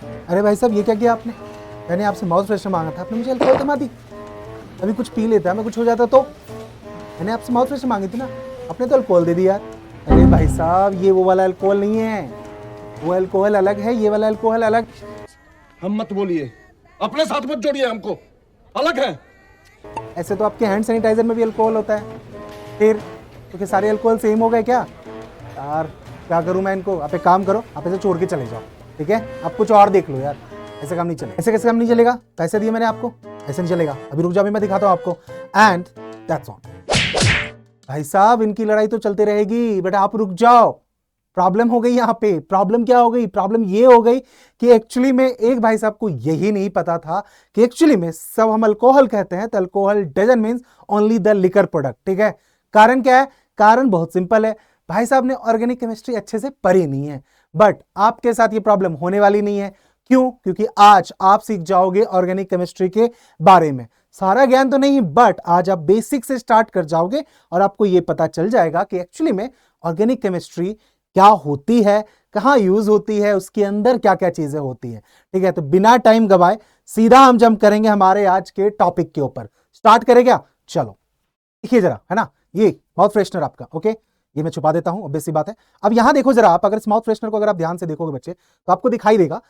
अरे भाई साहब, ये क्या किया आपने? मैंने आपसे माउथ फ्रेशनर मांगा था, आपने मुझे अल्कोहल थमा दी। अभी कुछ पी लेता, मैं कुछ हो जाता तो। मैंने आपसे माउथ फ्रेशनर मांगी थी ना, आपने तो अल्कोहल दे दिया। अरे भाई साहब, ये वो वाला अल्कोहल नहीं है, वो अल्कोहल अलग है, ये वाला अल्कोहल अलग। हम मत बोलिए, अपने साथ मत जोड़िए हमको, अलग है। ऐसे तो आपके हैंड सैनिटाइजर में भी अल्कोहल होता है। फिर तो क्या सारे अल्कोहल सेम हो गए क्या? यार क्या करूं मैं इनको? आप एक काम करो, आप ऐसे छोड़ के चले जाओ, ठीक है? आप कुछ और देख लो यार, ऐसे काम नहीं चलेगा। ऐसे कैसे काम नहीं चलेगा? पैसे दिए मैंने आपको, ऐसे नहीं चलेगा। अभी रुक जाओ, अभी मैं दिखाता हूं आपको। And that's all. भाई साहब, इनकी लड़ाई तो चलती रहेगी, बट आप रुक जाओ। प्रॉब्लम हो गई यहाँ पे। प्रॉब्लम क्या हो गई? प्रॉब्लम ये हो गई कि एक्चुअली में एक भाई साहब को यही नहीं पता था कि एक्चुअली में सब हम अल्कोहल कहते हैं तो alcohol doesn't means only the liquor product, ठीक है? कारण क्या है? कारण बहुत सिंपल है। भाई साहब ने ऑर्गेनिक केमिस्ट्री अच्छे से पढ़ी नहीं है, बट आपके साथ ये प्रॉब्लम होने वाली नहीं है। क्यों? क्योंकि आज आप सीख जाओगे ऑर्गेनिक केमिस्ट्री के बारे में। सारा ज्ञान तो नहीं, बट आज आप बेसिक से स्टार्ट कर जाओगे और आपको यह पता चल जाएगा कि एक्चुअली में ऑर्गेनिक केमिस्ट्री क्या होती है, कहां यूज होती है, उसके अंदर क्या क्या चीजें होती है, ठीक है? तो बिना टाइम गवाए सीधा हम जंप करेंगे हमारे आज के टॉपिक के ऊपर। स्टार्ट करें क्या? चलो देखिए जरा, है ना, ये माउथ फ्रेशनर आपका, ओके? ये मैं छुपा देता हूं, ऑब्वियस सी बात है। अब यहां देखो जरा, आप अगर इस माउथ फ्रेशनर को अगर आप ध्यान से देखोगे बच्चे, तो आपको दिखाई देगा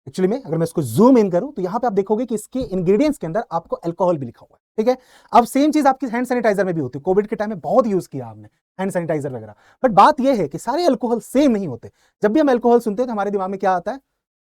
एक्चुअली में, अगर मैं इसको जूम इन करूं तो यहां पे आप देखोगे कि इसके इंग्रेडिएंट्स के अंदर आपको अल्कोहल भी लिखा हुआ है, ठीक है? अब सेम चीज आपकी हैंड सैनिटाइजर में भी होती है। कोविड के टाइम में बहुत यूज किया आपने हैंड सैनिटाइजर वगैरह, बट बात यह है कि सारे अल्कोहल सेम नहीं होते। जब भी हम अल्कोहल सुनते हैं तो हमारे दिमाग में क्या आता है?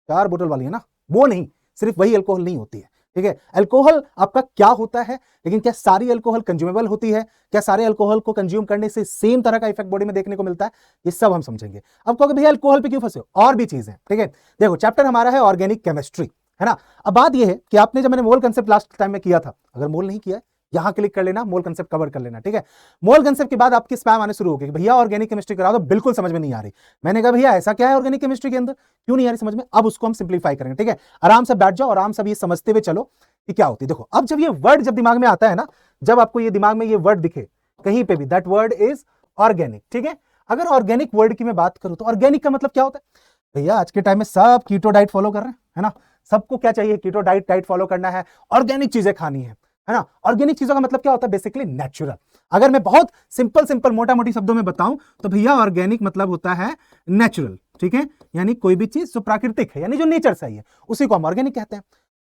4 बोतल वाली, है ना? वो नहीं, सिर्फ वही अल्कोहल नहीं होती है, ठीक है? अल्कोहल आपका क्या होता है, लेकिन क्या सारी अल्कोहल कंज्यूमेबल होती है? क्या सारे अल्कोहल को कंज्यूम करने से सेम तरह का इफेक्ट बॉडी में देखने को मिलता है? ये सब हम समझेंगे। अब कहोगे भैया अल्कोहल पे क्यों फंसे हो? और भी चीजें, ठीक है? देखो, चैप्टर हमारा है ऑर्गेनिक केमिस्ट्री, है ना? अब बात यह है कि आपने, जब मैंने मोल कंसेप्ट लास्ट टाइम में किया था, अगर मोल नहीं किया यहां क्लिक कर लेना, मोल कंसेप्ट कवर कर लेना, ठीक है? मोल कंसेप्ट के बाद आपके स्पैम आने शुरू हो गए, भैया ऑर्गेनिक केमिस्ट्री करा दो, बिल्कुल समझ में नहीं आ रही। मैंने कहा भैया ऐसा क्या है ऑर्गेनिक केमिस्ट्री के अंदर, क्यों नहीं आ रही समझ में? अब उसको हम सिंप्लीफाई करेंगे, ठीक है? आराम से बैठ जाओ, आराम से ये समझते हुए चलो कि क्या होती है। देखो, अब जब ये वर्ड जब दिमाग में आता है ना, जब आपको ये दिमाग में ये वर्ड दिखे कहीं पे भी, दैट वर्ड इज ऑर्गेनिक, ठीक है? अगर ऑर्गेनिक वर्ड की मैं बात करूं तो ऑर्गेनिक का मतलब क्या होता है? भैया आज के टाइम में सब कीटो डाइट फॉलो कर रहे हैं, है ना? सबको क्या चाहिए? कीटो डाइट फॉलो करना है, ऑर्गेनिक चीजें खानी है ना? ऑर्गेनिक चीजों का मतलब क्या होता है? Basically natural. अगर मैं बहुत सिंपल मोटा मोटी शब्दों में बताऊं तो भैया ऑर्गेनिक मतलब होता है नेचुरल, ठीक है? यानी कोई भी चीज जो प्राकृतिक है, यानी जो नेचर से ही है, उसी को हम ऑर्गेनिक कहते हैं।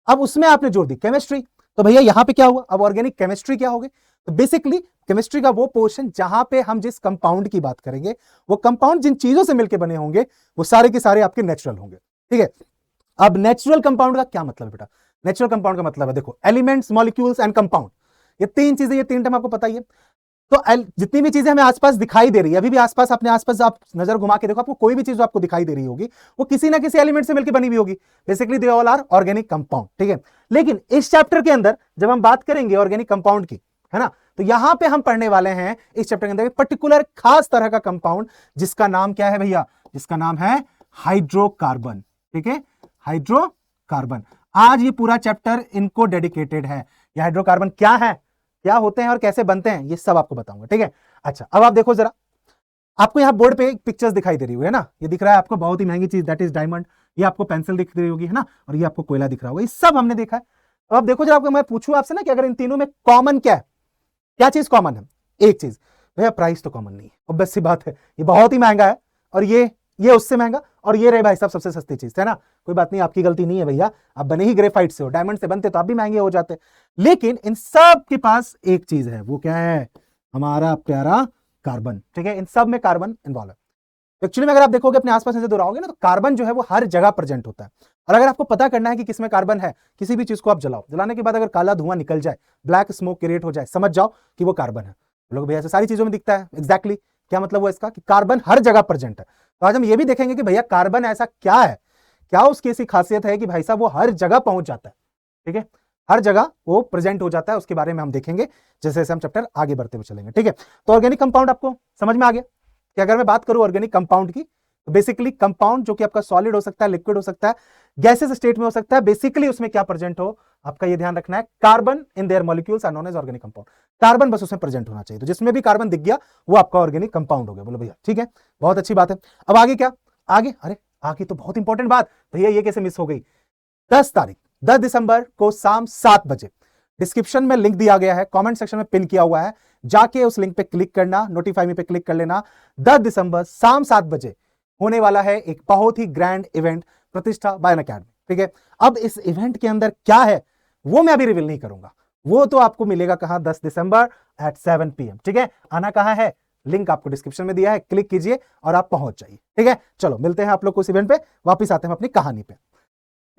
अब उसमें आपने जोड़ दी केमिस्ट्री, तो भैया यहां पे क्या हुआ? अब ऑर्गेनिक केमिस्ट्री क्या होगी? तो बेसिकली केमिस्ट्री का वो पोर्शन जहां पे हम जिस कंपाउंड की बात करेंगे, वो कंपाउंड जिन चीजों से मिलकर बने होंगे, वो सारे के सारे आपके नेचुरल होंगे, ठीक है? अब नेचुरल कंपाउंड का क्या मतलब है बेटा? नेचुरल कंपाउंड का मतलब है, देखो, एलिमेंट्स, मॉलिक्यूल्स एंड कंपाउंड, ये तीन चीजें, ये तीन टर्म आपको पता ही है। तो जितनी भी चीजें हमें आसपास दिखाई दे रही है, अभी भी आसपास, अपने आसपास आप नजर घुमा के देखो, आपको कोई भी चीज जो आपको दिखाई दे रही होगी, वो किसी ना किसी एलिमेंट से मिलकर बनी हुई होगी। Basically they all are organic compound, ठीक है? लेकिन इस चैप्टर के अंदर जब हम बात करेंगे ऑर्गेनिक कंपाउंड की, है ना, तो यहां पे हम पढ़ने वाले हैं इस चैप्टर के अंदर पर्टिकुलर खास तरह का कंपाउंड, जिसका नाम क्या है भैया? जिसका नाम है हाइड्रोकार्बन, ठीक है? हाइड्रोकार्बन। आज ये पूरा चैप्टर इनको डेडिकेटेड है। ये हाइड्रोकार्बन क्या है, क्या होते हैं और कैसे बनते हैं, ये सब आपको बताऊंगा, ठीक है? अच्छा, अब आप देखो जरा, आपको यहां बोर्ड पे पिक्चर्स दिखाई दे रही है ना? ये दिख रहा है आपको बहुत ही महंगी चीज, दैट इज डायमंड। ये आपको पेंसिल दिख रही होगी, है ना? और ये आपको कोयला दिख रहा होगा, ये सब हमने देखा है। अब देखो जरा, आपको मैं पूछूं आपसे ना कि अगर इन तीनों में कॉमन क्या है, क्या चीज कॉमन है? एक चीज भैया, प्राइस तो कॉमन नहीं है, ऑब्वियस सी बात है, ये बहुत ही महंगा है, और ये उससे महंगा, और ये रहे भाई साहब सबसे सस्ती चीज, है ना? कोई बात नहीं, आपकी गलती नहीं है भैया, आप बने ही ग्रेफाइट से हो, डायमंड से बनते तो आप भी महंगे हो जाते। लेकिन इन सब के पास एक चीज है, वो क्या है? हमारा प्यारा कार्बन, ठीक है? इन सब में कार्बन इन्वॉल्व है। एक्चुअली में अगर आप देखोगे अपने आसपास से दोहराओगे ना, तो कार्बन जो है वो हर जगह प्रेजेंट होता है। और अगर आपको पता करना है कि किसमें कार्बन है, किसी भी चीज को आप जलाओ, जलाने के बाद अगर काला धुआं निकल जाए, ब्लैक स्मोक क्रिएट हो जाए, समझ जाओ कि वो कार्बन है। लोग भैया ऐसे सारी चीजों में दिखता है, एग्जैक्टली क्या मतलब हुआ इसका? कि कार्बन हर जगह प्रेजेंट है। तो आज हम ये भी देखेंगे कि भैया कार्बन ऐसा क्या है, क्या उसकी ऐसी खासियत है कि भाई साहब वो हर जगह पहुंच जाता है, ठीक है? हर जगह वो प्रेजेंट हो जाता है, उसके बारे में हम देखेंगे जैसे जैसे हम चैप्टर आगे बढ़ते हुए चलेंगे, ठीक है? तो ऑर्गेनिक कंपाउंड आपको समझ में आ गया कि अगर मैं बात करूं ऑर्गेनिक कंपाउंड की, तो बेसिकली कंपाउंड जो कि आपका सॉलिड हो सकता है, लिक्विड हो सकता है, गैसेस स्टेट में हो सकता है, बेसिकली उसमें क्या प्रेजेंट हो, आपका ये ध्यान रखना है, carbon in their molecules are known as organic compound. Carbon बस उसमें प्रेजेंट होना चाहिए, तो जिसमें भी कार्बन दिख गया वो आपका ऑर्गेनिक कंपाउंड हो गया। बोलो भैया ठीक है, बहुत अच्छी बात है। अब आगे क्या? आगे, अरे बाकी तो बहुत इंपॉर्टेंट बात भैया, ये कैसे मिस हो गई? 10 तारीख 10 दिसंबर को शाम 7 बजे डिस्क्रिप्शन में लिंक दिया गया है, कमेंट सेक्शन में पिन किया हुआ है, जाके उस लिंक पे क्लिक करना, नोटिफाई मी पे क्लिक कर लेना। 10 दिसंबर शाम 7 बजे होने वाला है एक बहुत ही ग्रैंड इवेंट, प्रतिष्ठा बाय अकेडमी। ठीक है, अब इस इवेंट के अंदर क्या है वो मैं अभी रिवील नहीं करूंगा, वो तो आपको मिलेगा कहां? 10 दिसंबर एट 7 PM। ठीक है, आना कहां है? लिंक आपको डिस्क्रिप्शन में दिया है, क्लिक कीजिए और आप पहुंच जाइए। ठीक है, चलो मिलते हैं आप लोग को उस इवेंट पे, वापिस आते हैं अपनी कहानी पे।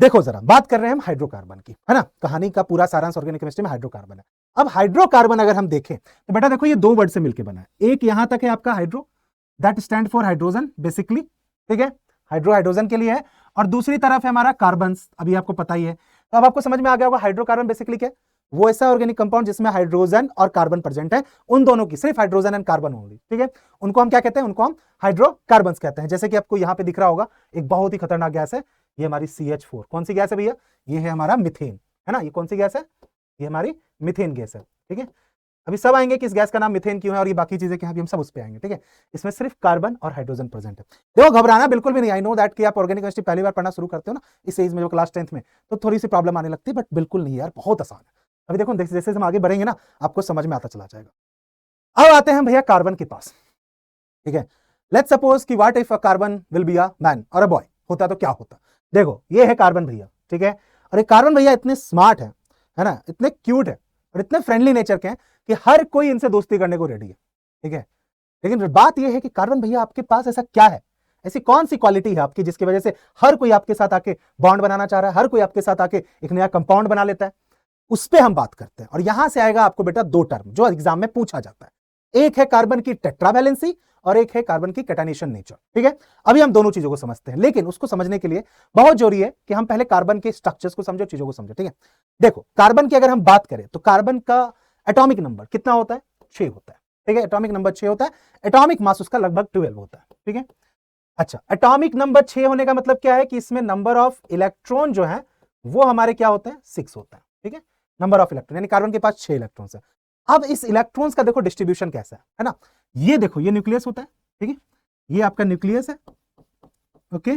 देखो जरा, बात कर रहे हैं हम हाइड्रोकार्बन की, है ना? कहानी का पूरा सारांश ऑर्गेनिक केमिस्ट्री में हाइड्रोकार्बन है। अब हाइड्रोकार्बन अगर हम देखें तो बेटा देखो, ये दो वर्ड से मिलकर बना है। एक यहां तक है आपका hydro, that stand for hydrogen basically. ठीक है, हाइड्रो हाइड्रोजन के लिए है, और दूसरी तरफ है हमारा कार्बन, अभी आपको पता ही है। तो अब आपको समझ में आ गया होगा हाइड्रोकार्बन बेसिकली क्या है? वो ऐसा ऑर्गेनिक कंपाउंड जिसमें हाइड्रोजन और कार्बन प्रेजेंट है, उन दोनों की, सिर्फ हाइड्रोजन एंड कार्बन ओनली। ठीक है, उनको हम क्या कहते हैं? उनको हम हाइड्रोकार्बन्स कहते हैं। जैसे कि आपको यहां पे दिख रहा होगा एक बहुत ही खतरनाक गैस है, ये हमारी CH4। कौन सी गैस है भैया? ये है हमारा मिथेन, है ना? ये कौन सी गैस है? ये हमारी मिथेन गैस है। ठीक है, अभी सब आएंगे कि इस गैस का नाम मिथेन क्यों है और ये बाकी चीजें क्या है, हम सब उस पे आएंगे। ठीक है, इसमें सिर्फ कार्बन और हाइड्रोजन प्रेजेंट है। देखो घबराना बिल्कुल भी नहीं, आई नो दैट कि आप ऑर्गेनिक केमिस्ट्री पहली बार पढ़ना शुरू करते हो ना इस एज में, जो क्लास 10th में, तो थोड़ी सी प्रॉब्लम आने लगती है, बट बिल्कुल नहीं यार, बहुत आसान है। अभी देखो जैसे जैसे हम आगे बढ़ेंगे ना, आपको समझ में आता चला जाएगा। अब आते हैं भैया कार्बन के पास। ठीक है, लेट्स सपोज कि what if a carbon will be a man और अ बॉय, होता तो क्या होता? देखो ये है कार्बन भैया। ठीक है, और ये कार्बन भैया इतने स्मार्ट है ना, इतने क्यूट है और इतने फ्रेंडली नेचर के हैं कि हर कोई इनसे दोस्ती करने को रेडी है। ठीक है, लेकिन बात यह है कि कार्बन भैया आपके पास ऐसा क्या है, ऐसी कौन सी क्वालिटी है आपकी जिसकी वजह से हर कोई आपके साथ आके बॉन्ड बनाना चाह रहा है, हर कोई आपके साथ आके एक नया कंपाउंड बना लेता है? उस पर हम बात करते हैं, और यहां से आएगा आपको बेटा दो टर्म जो एग्जाम में पूछा जाता है। एक है कार्बन की टेट्रावैलेंसी और एक है कार्बन की कैटाइनेशन नेचर। ठीक है, अभी हम दोनों चीजों को समझते हैं, लेकिन उसको समझने के लिए बहुत जरूरी है कि हम पहले कार्बन के स्ट्रक्चर्स को समझो, चीजों को समझो। ठीक है, देखो कार्बन की अगर हम बात करें तो कार्बन का एटॉमिक नंबर कितना होता है? 6 होता है। ठीक है, एटॉमिक नंबर 6 होता है, एटॉमिक मास उसका लगभग 12 होता है। ठीक है, अच्छा, एटॉमिक नंबर 6 होने का मतलब क्या है कि इसमें नंबर ऑफ इलेक्ट्रॉन जो है वो हमारे क्या होते हैं? 6 होता है। ठीक है, नंबर ऑफ इलेक्ट्रॉन, यानी कार्बन के पास 6 इलेक्ट्रॉन्स है। अब इस इलेक्ट्रॉन्स का देखो डिस्ट्रीब्यूशन कैसा है ना? ये देखो, ये न्यूक्लियस होता है। ठीक है, ये आपका न्यूक्लियस है। ओके,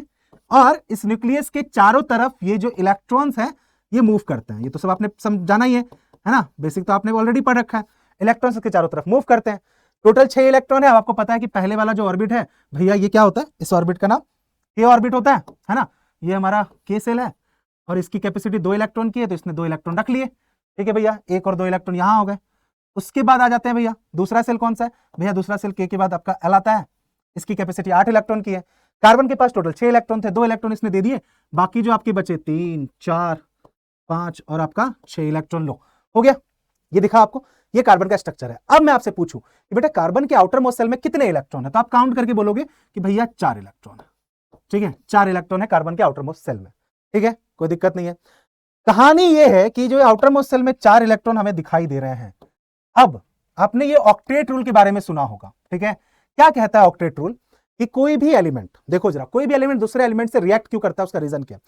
और इस न्यूक्लियस के चारों तरफ ये जो इलेक्ट्रॉन्स है ये मूव करते हैं। ये तो सब आपने समझाना ही है ना? बेसिक तो आपने ऑलरेडी पढ़ रखा है। इलेक्ट्रॉन्स के चारों तरफ मूव करते हैं। टोटल 6 इलेक्ट्रॉन है। अब आपको पता है कि पहले वाला जो ऑर्बिट है भैया, ये क्या होता है? इस ऑर्बिट का नाम के ऑर्बिट होता है ना? ये हमारा के सेल है और इसकी कैपेसिटी 2 इलेक्ट्रॉन की है, तो इसने 2 इलेक्ट्रॉन रख लिए। ठीक है भैया, 1 और 2 इलेक्ट्रॉन यहां हो गए। उसके बाद आ जाते हैं भैया दूसरा सेल। कौन सा है भैया? दूसरा सेल के बाद आपका एल आता है। इसकी कैपेसिटी 8 इलेक्ट्रॉन की है। कार्बन के पास टोटल 6 इलेक्ट्रॉन थे, 2 इलेक्ट्रॉन इसने दे दिए, बाकी जो आपके बचे 3, 4, 5 और आपका 6 इलेक्ट्रॉन लो हो गया। ये दिखा आपको, ये कार्बन का स्ट्रक्चर है। अब मैं आपसे पूछूं कि बेटा कार्बन के आउटर मोस्ट सेल में कितने इलेक्ट्रॉन है, तो आप काउंट करके बोलोगे कि भैया 4 इलेक्ट्रॉन है। ठीक है, 4 इलेक्ट्रॉन है कार्बन के आउटर मोस्ट सेल में। ठीक है, कोई दिक्कत नहीं है। कहानी यह है कि जो आउटर मोस्ट सेल में 4 इलेक्ट्रॉन हमें दिखाई दे रहे हैं। अब आपने ये ऑक्टेट रूल के बारे में सुना होगा। ठीक है, क्या कहता है ऑक्टेट रूल? कि कोई भी एलिमेंट, देखो जरा, कोई भी एलिमेंट दूसरे एलिमेंट से रिएक्ट क्यों करता है, उसका रीजन क्या है?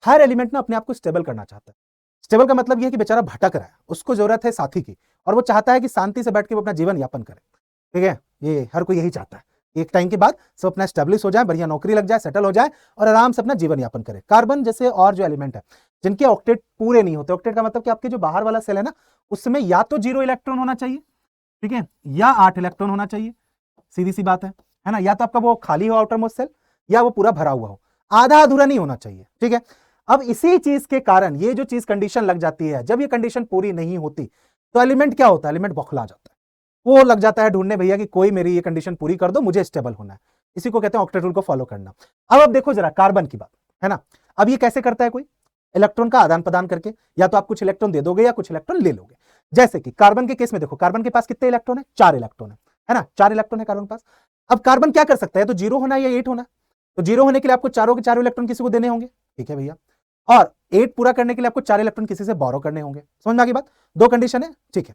हर एलिमेंट ना अपने आप को स्टेबल करना चाहता है। स्टेबल का मतलब यह है कि बेचारा भटक रहा है, उसको जरूरत है साथी की, और वो चाहता है कि शांति से बैठ के वो अपना जीवन यापन करे। ठीक है, ये हर कोई यही चाहता है, एक टाइम के बाद सब अपना स्टेब्लिश हो जाए, बढ़िया नौकरी लग जाए, सेटल हो जाए और आराम से अपना जीवन यापन करे। कार्बन जैसे और जो एलिमेंट है जिनके ऑक्टेट पूरे नहीं होते, ऑक्टेट का मतलब कि आपके जो बाहर वाला सेल है ना, उसमें या तो 0 इलेक्ट्रॉन होना चाहिए, ठीक है, या 8 इलेक्ट्रॉन होना चाहिए। सीधी सी बात है ना? या तो आपका वो खाली हो आउटर मोस्ट सेल, या वो पूरा भरा हुआ हो, आधा अधूरा नहीं होना चाहिए। ठीक है, अब इसी चीज के कारण ये जो चीज कंडीशन लग जाती है, जब ये कंडीशन पूरी नहीं होती तो एलिमेंट क्या होता है? एलिमेंट बौखला जाता है, वो लग जाता है ढूंढने भैया कि कोई मेरी ये कंडीशन पूरी कर दो, मुझे स्टेबल होना है। इसी को कहते हैं ऑक्टेट रूल को फॉलो करना। अब देखो जरा कार्बन की बात, है ना? अब ये कैसे करता है? कोई इलेक्ट्रॉन का आदान प्रदान करके, या तो आप कुछ इलेक्ट्रॉन दे दोगे या कुछ इलेक्ट्रॉन ले लोगे। जैसे कि कार्बन के केस में देखो, कार्बन के पास कितने इलेक्ट्रॉन है? 4 इलेक्ट्रॉन है ना? 4 इलेक्ट्रॉन है कार्बन के पास। अब कार्बन क्या कर सकता है? तो 0 होना या 8 होना। तो 0 होने के लिए आपको चारों के चारों इलेक्ट्रॉन किसी को देने होंगे, ठीक है भैया, और 8 पूरा करने के लिए आपको 4 इलेक्ट्रॉन किसी से बोरो करने होंगे। समझ में आ गई बात? दो कंडीशन है, ठीक है।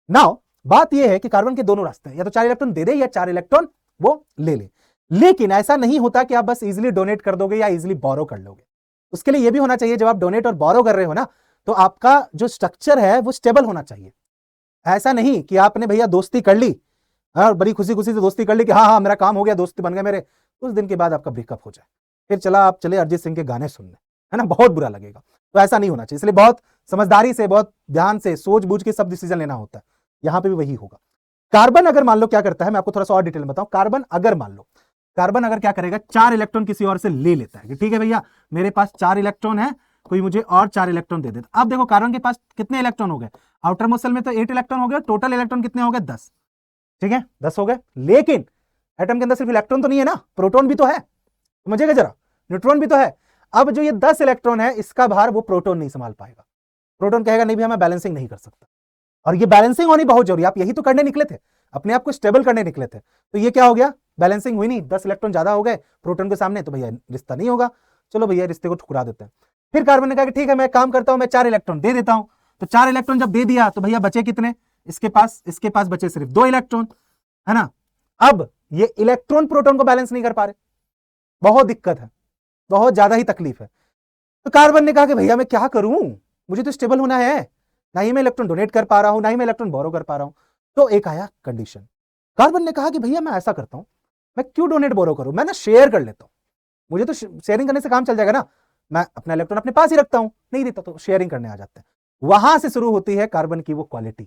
नाउ बात यह है कि कार्बन के दोनों रास्ते हैं, या तो 4 इलेक्ट्रॉन दे दे या 4 इलेक्ट्रॉन वो ले ले। लेकिन ऐसा नहीं होता कि आप बस इजीली डोनेट कर दोगे या इजीली बोरो कर लोगे। उसके लिए यह भी होना चाहिए, जब आप डोनेट और बोरो कर रहे हो ना, तो आपका जो स्ट्रक्चर है वो स्टेबल होना चाहिए। ऐसा नहीं कि आपने भैया दोस्ती कर ली और बड़ी खुशी खुशी से दोस्ती कर ली कि हाँ हाँ मेरा काम हो गया, दोस्ती बन गए मेरे, कुछ दिन के बाद आपका ब्रेकअप हो जाए, फिर चला आप चले अरिजीत सिंह के गाने सुनने, है ना, बहुत बुरा लगेगा। तो ऐसा नहीं होना चाहिए, इसलिए बहुत समझदारी से, बहुत ध्यान से, सोच बूझ के सब डिसीजन लेना होता है। यहां पे भी वही होगा। कार्बन अगर मान लो क्या करता है, मैं आपको थोड़ा सा और डिटेल में बताऊं। कार्बन अगर मान लो, कार्बन अगर क्या करेगा, 4 इलेक्ट्रॉन किसी और से ले लेता है कि ठीक है भैया मेरे पास 4 इलेक्ट्रॉन है, कोई मुझे और 4 इलेक्ट्रॉन दे देता। अब देखो कार्बन के पास कितने इलेक्ट्रॉन हो गए, आउटर मोस्ट शेल में तो 8 इलेक्ट्रॉन हो गए, टोटल इलेक्ट्रॉन कितने हो गए 10, ठीक है 10 हो गए। लेकिन एटम के अंदर सिर्फ इलेक्ट्रॉन तो नहीं है ना, प्रोटॉन भी तो है, समझिएगा जरा, न्यूट्रॉन भी तो है। अब जो ये 10 इलेक्ट्रॉन है इसका भार वो प्रोटॉन नहीं संभाल पाएगा। प्रोटॉन कहेगा नहीं भैया मैं बैलेंसिंग नहीं कर सकता, और ये बैलेंसिंग होनी बहुत जरूरी, आप यही तो करने निकले थे, अपने आप को स्टेबल करने निकले थे। तो ये क्या हो गया, बैलेंसिंग हुई नहीं, 10 इलेक्ट्रॉन ज्यादा हो गए प्रोटॉन के सामने, तो भैया रिश्ता नहीं होगा, चलो भैया रिश्ते को ठुकरा देते हैं। फिर कार्बन ने कहा कि ठीक है मैं काम करता हूं, मैं 4 इलेक्ट्रॉन दे देता हूं। तो 4 इलेक्ट्रॉन जब दे दिया तो भैया बचे कितने, इसके पास बचे सिर्फ 2 इलेक्ट्रॉन, है ना। अब ये इलेक्ट्रॉन प्रोटॉन को बैलेंस नहीं कर पा रहे, बहुत दिक्कत है, बहुत ज्यादा ही तकलीफ है। तो कार्बन ने कहा कि भैया मैं क्या करूं, मुझे तो स्टेबल होना है, ना ही मैं इलेक्ट्रॉन डोनेट कर पा रहा हूं, ना ही मैं इलेक्ट्रॉन बोरो कर पा रहा हूं। तो एक आया कंडीशन, कार्बन ने कहा कि भैया मैं ऐसा करता हूं, मैं क्यों डोनेट बोरो करूं, मैं ना शेयर कर लेता हूं, मुझे तो शेयरिंग करने से काम चल जाएगा ना, मैं अपना इलेक्ट्रॉन अपने पास ही रखता हूं, नहीं देता तो शेयरिंग करने आ जाते हैं। वहां से शुरू होती है कार्बन की वो क्वालिटी,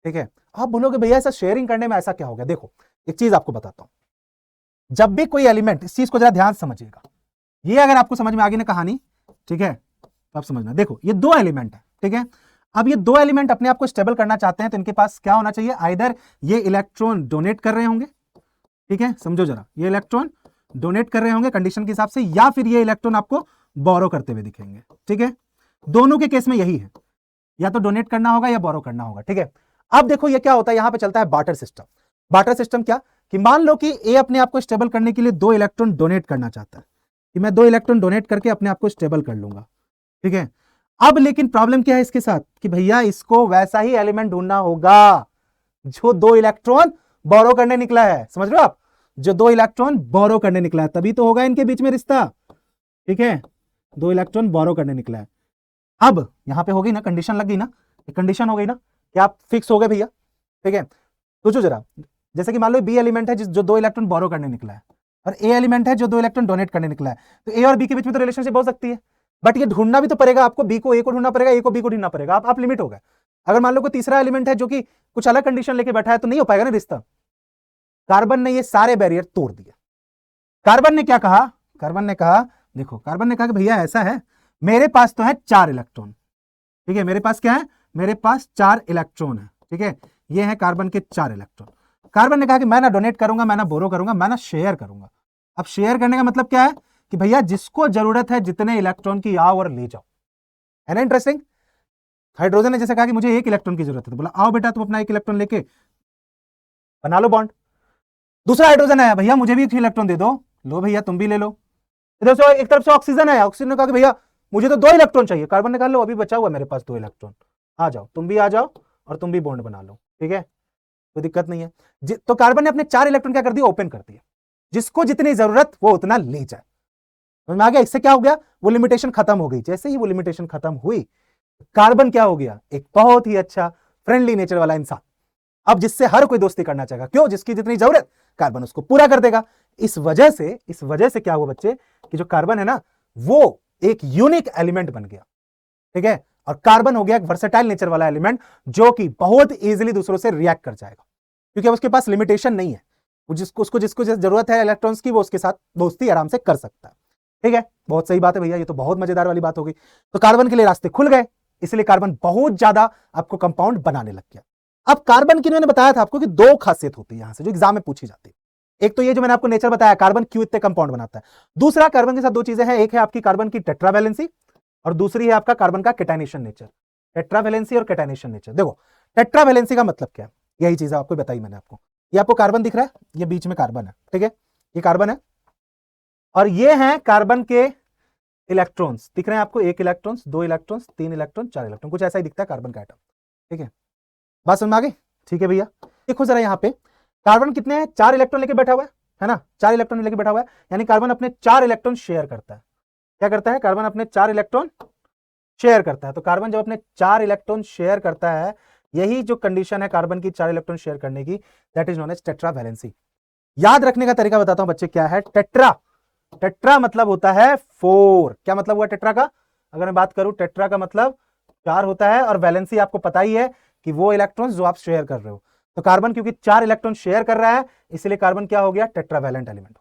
ठीक है। आप बोलोगे भैया ऐसा शेयरिंग करने में ऐसा क्या हो गया, देखो एक चीज आपको बताता हूं, जब भी कोई एलिमेंट, इस चीज को जरा ध्यान से समझिएगा, ये अगर आपको समझ में आ गई ना कहानी, ठीक है, तो आप समझना। देखो ये 2 एलिमेंट है, ठीक है। अब ये 2 एलिमेंट अपने आप को स्टेबल करना चाहते हैं, तो इनके पास क्या होना चाहिए, आइदर ये इलेक्ट्रॉन डोनेट कर रहे होंगे, ठीक है, समझो जरा, ये इलेक्ट्रॉन डोनेट कर रहे होंगे कंडीशन के हिसाब से, या फिर ये इलेक्ट्रॉन आपको बोरो करते हुए दिखेंगे, ठीक है। दोनों के केस में यही है, या तो डोनेट करना होगा या बोरो करना होगा, ठीक है। अब देखो ये क्या होता है, यहां पे चलता है बार्टर सिस्टम। बार्टर सिस्टम क्या, कि मान लो कि ए अपने आप को स्टेबल करने के लिए 2 इलेक्ट्रॉन डोनेट करना चाहता है, कि मैं 2 इलेक्ट्रॉन डोनेट करके अपने आप को स्टेबल कर लूंगा, ठीक है। अब लेकिन प्रॉब्लम क्या है इसके साथ, कि भैया इसको वैसा ही एलिमेंट ढूंढना होगा जो 2 इलेक्ट्रॉन बोरो करने निकला है, समझ रहे हो आप, जो 2 इलेक्ट्रॉन बोरो करने निकला है, तभी तो होगा इनके बीच में रिश्ता, ठीक है। 2 इलेक्ट्रॉन बोरो करने निकला है। अब यहां पे हो गई ना कंडीशन, लग गई ना, कंडीशन हो गई ना कि आप फिक्स हो गए भैया, ठीक है। सोचो जरा, जैसे कि मान लो बी एलिमेंट है जो 2 इलेक्ट्रॉन बोरो करने निकला है, और ए एलिमेंट है जो 2 इलेक्ट्रॉन डोनेट करने निकला है, तो ए और बी के बीच में तो रिलेशनशिप हो सकती है, बट ये ढूंढना भी तो पड़ेगा आपको, बी को ए को ढूंढना पड़ेगा, ए को बी को ढूंढना पड़ेगा, आप लिमिट हो गए। अगर मान लो कोई तीसरा एलिमेंट है जो कि कुछ अलग कंडीशन लेके बैठा है, तो नहीं हो पाएगा ना रिश्ता। कार्बन ने ये सारे बैरियर तोड़ दिए। कार्बन ने क्या कहा, कार्बन ने कहा, देखो कार्बन ने कहा कि भैया ऐसा है, मेरे पास तो है 4 इलेक्ट्रॉन, ठीक है, मेरे पास क्या है, मेरे पास 4 इलेक्ट्रॉन है, ठीक है, ये है कार्बन के 4 इलेक्ट्रॉन। कार्बन ने कहा कि मैं ना डोनेट करूंगा, मैं ना बोरो करूंगा, मैं ना शेयर करूंगा। अब शेयर करने का मतलब क्या है, कि भैया जिसको जरूरत है जितने इलेक्ट्रॉन की आओ और ले जाओ, है ना इंटरेस्टिंग। हाइड्रोजन ने जैसे कहा कि मुझे 1 इलेक्ट्रॉन की जरूरत है, तो बोला आओ बेटा तुम अपना 1 इलेक्ट्रॉन लेके बना लो बॉन्ड। दूसरा हाइड्रोजन आया, भैया मुझे भी 1 इलेक्ट्रॉन दे दो, लो भैया तुम भी ले लो। इधर से एक तरफ से ऑक्सीजन आया, ऑक्सीजन ने कहा कि भैया मुझे तो 2 इलेक्ट्रॉन चाहिए, कार्बन ने कहा लो अभी बचा हुआ मेरे पास 2 इलेक्ट्रॉन, आ जाओ तुम भी आ जाओ और तुम भी बॉन्ड बना लो, ठीक है, कोई दिक्कत नहीं है। तो कार्बन ने अपने 4 इलेक्ट्रॉन क्या कर दिया, ओपन कर दिया, जिसको जितनी जरूरत वो उतना ले जाए। समझ में आ गया, इससे क्या हो गया, वो लिमिटेशन खत्म हो गई। जैसे ही वो लिमिटेशन खत्म हुई, कार्बन क्या हो गया, एक बहुत ही अच्छा फ्रेंडली नेचर वाला इंसान, अब जिससे हर कोई दोस्ती करना चाहेगा, क्यों, जिसकी जितनी जरूरत कार्बन उसको पूरा कर देगा। इस वजह से क्या हुआ बच्चे, कि जो कार्बन है ना वो एक यूनिक एलिमेंट बन गया, ठीक है, और कार्बन हो गया एक वर्सेटाइल नेचर वाला एलिमेंट, जो कि बहुत इजीली दूसरों से रिएक्ट कर जाएगा, क्योंकि उसके पास लिमिटेशन नहीं है, जिसको जरूरत है इलेक्ट्रॉन्स की, वो उसके साथ दोस्ती आराम से कर सकता है, ठीक है। बहुत सही बात है भैया, ये तो बहुत मजेदार वाली बात हो गई। तो कार्बन के लिए रास्ते खुल गए, इसलिए कार्बन बहुत ज्यादा आपको कंपाउंड बनाने लग गया। अब कार्बन की मैंने बताया था आपको कि 2 खासियत होती है यहां से जो एग्जाम में पूछी जाती है। एक तो ये जो मैंने आपको नेचर बताया, कार्बन क्यों इतने कंपाउंड बनाता है। दूसरा, कार्बन के साथ 2 चीजें हैं, एक है आपकी कार्बन की टेट्रावैलेंसी, और दूसरी है आपका कार्बन का कैटाइनेशन नेचर। टेट्रावैलेंसी और कैटाइनेशन नेचर, देखो टेट्रावैलेंसी का मतलब क्या है, यही चीज आपको बताई मैंने आपको। ये आपको कार्बन दिख रहा है, ये बीच में कार्बन है, ठीक है, ये कार्बन है, और ये है कार्बन के इलेक्ट्रॉन्स दिख रहे हैं आपको, 1 इलेक्ट्रॉन्स, 2 इलेक्ट्रॉन्स, 3 इलेक्ट्रॉन, 4 इलेक्ट्रॉन, कुछ ऐसा ही दिखता है कार्बन का एटम, ठीक है। बात समझ में आ गई, ठीक है भैया। देखो जरा यहाँ पे कार्बन कितने हैं, 4 इलेक्ट्रॉन लेके बैठा हुआ है ना, 4 इलेक्ट्रॉन लेके बैठा हुआ है, यानी कार्बन अपने 4 इलेक्ट्रॉन शेयर करता है। क्या करता है, कार्बन अपने 4 इलेक्ट्रॉन शेयर करता है। तो कार्बन जब अपने 4 इलेक्ट्रॉन शेयर करता है, यही जो कंडीशन है कार्बन की 4 इलेक्ट्रॉन शेयर करने की, that is known as tetravalency. याद रखने का तरीका बताता हूं बच्चे, क्या है टेट्रा, टेट्रा मतलब होता है 4। क्या मतलब हुआ टेट्रा का? अगर मैं बात करूं टेट्रा का मतलब 4 होता है, और वैलेंसी आपको पता ही है कि वो इलेक्ट्रॉन्स जो आप शेयर कर रहे हो। तो कार्बन क्योंकि 4 इलेक्ट्रॉन शेयर कर रहा है, इसलिए कार्बन क्या हो गया? Tetravalent element.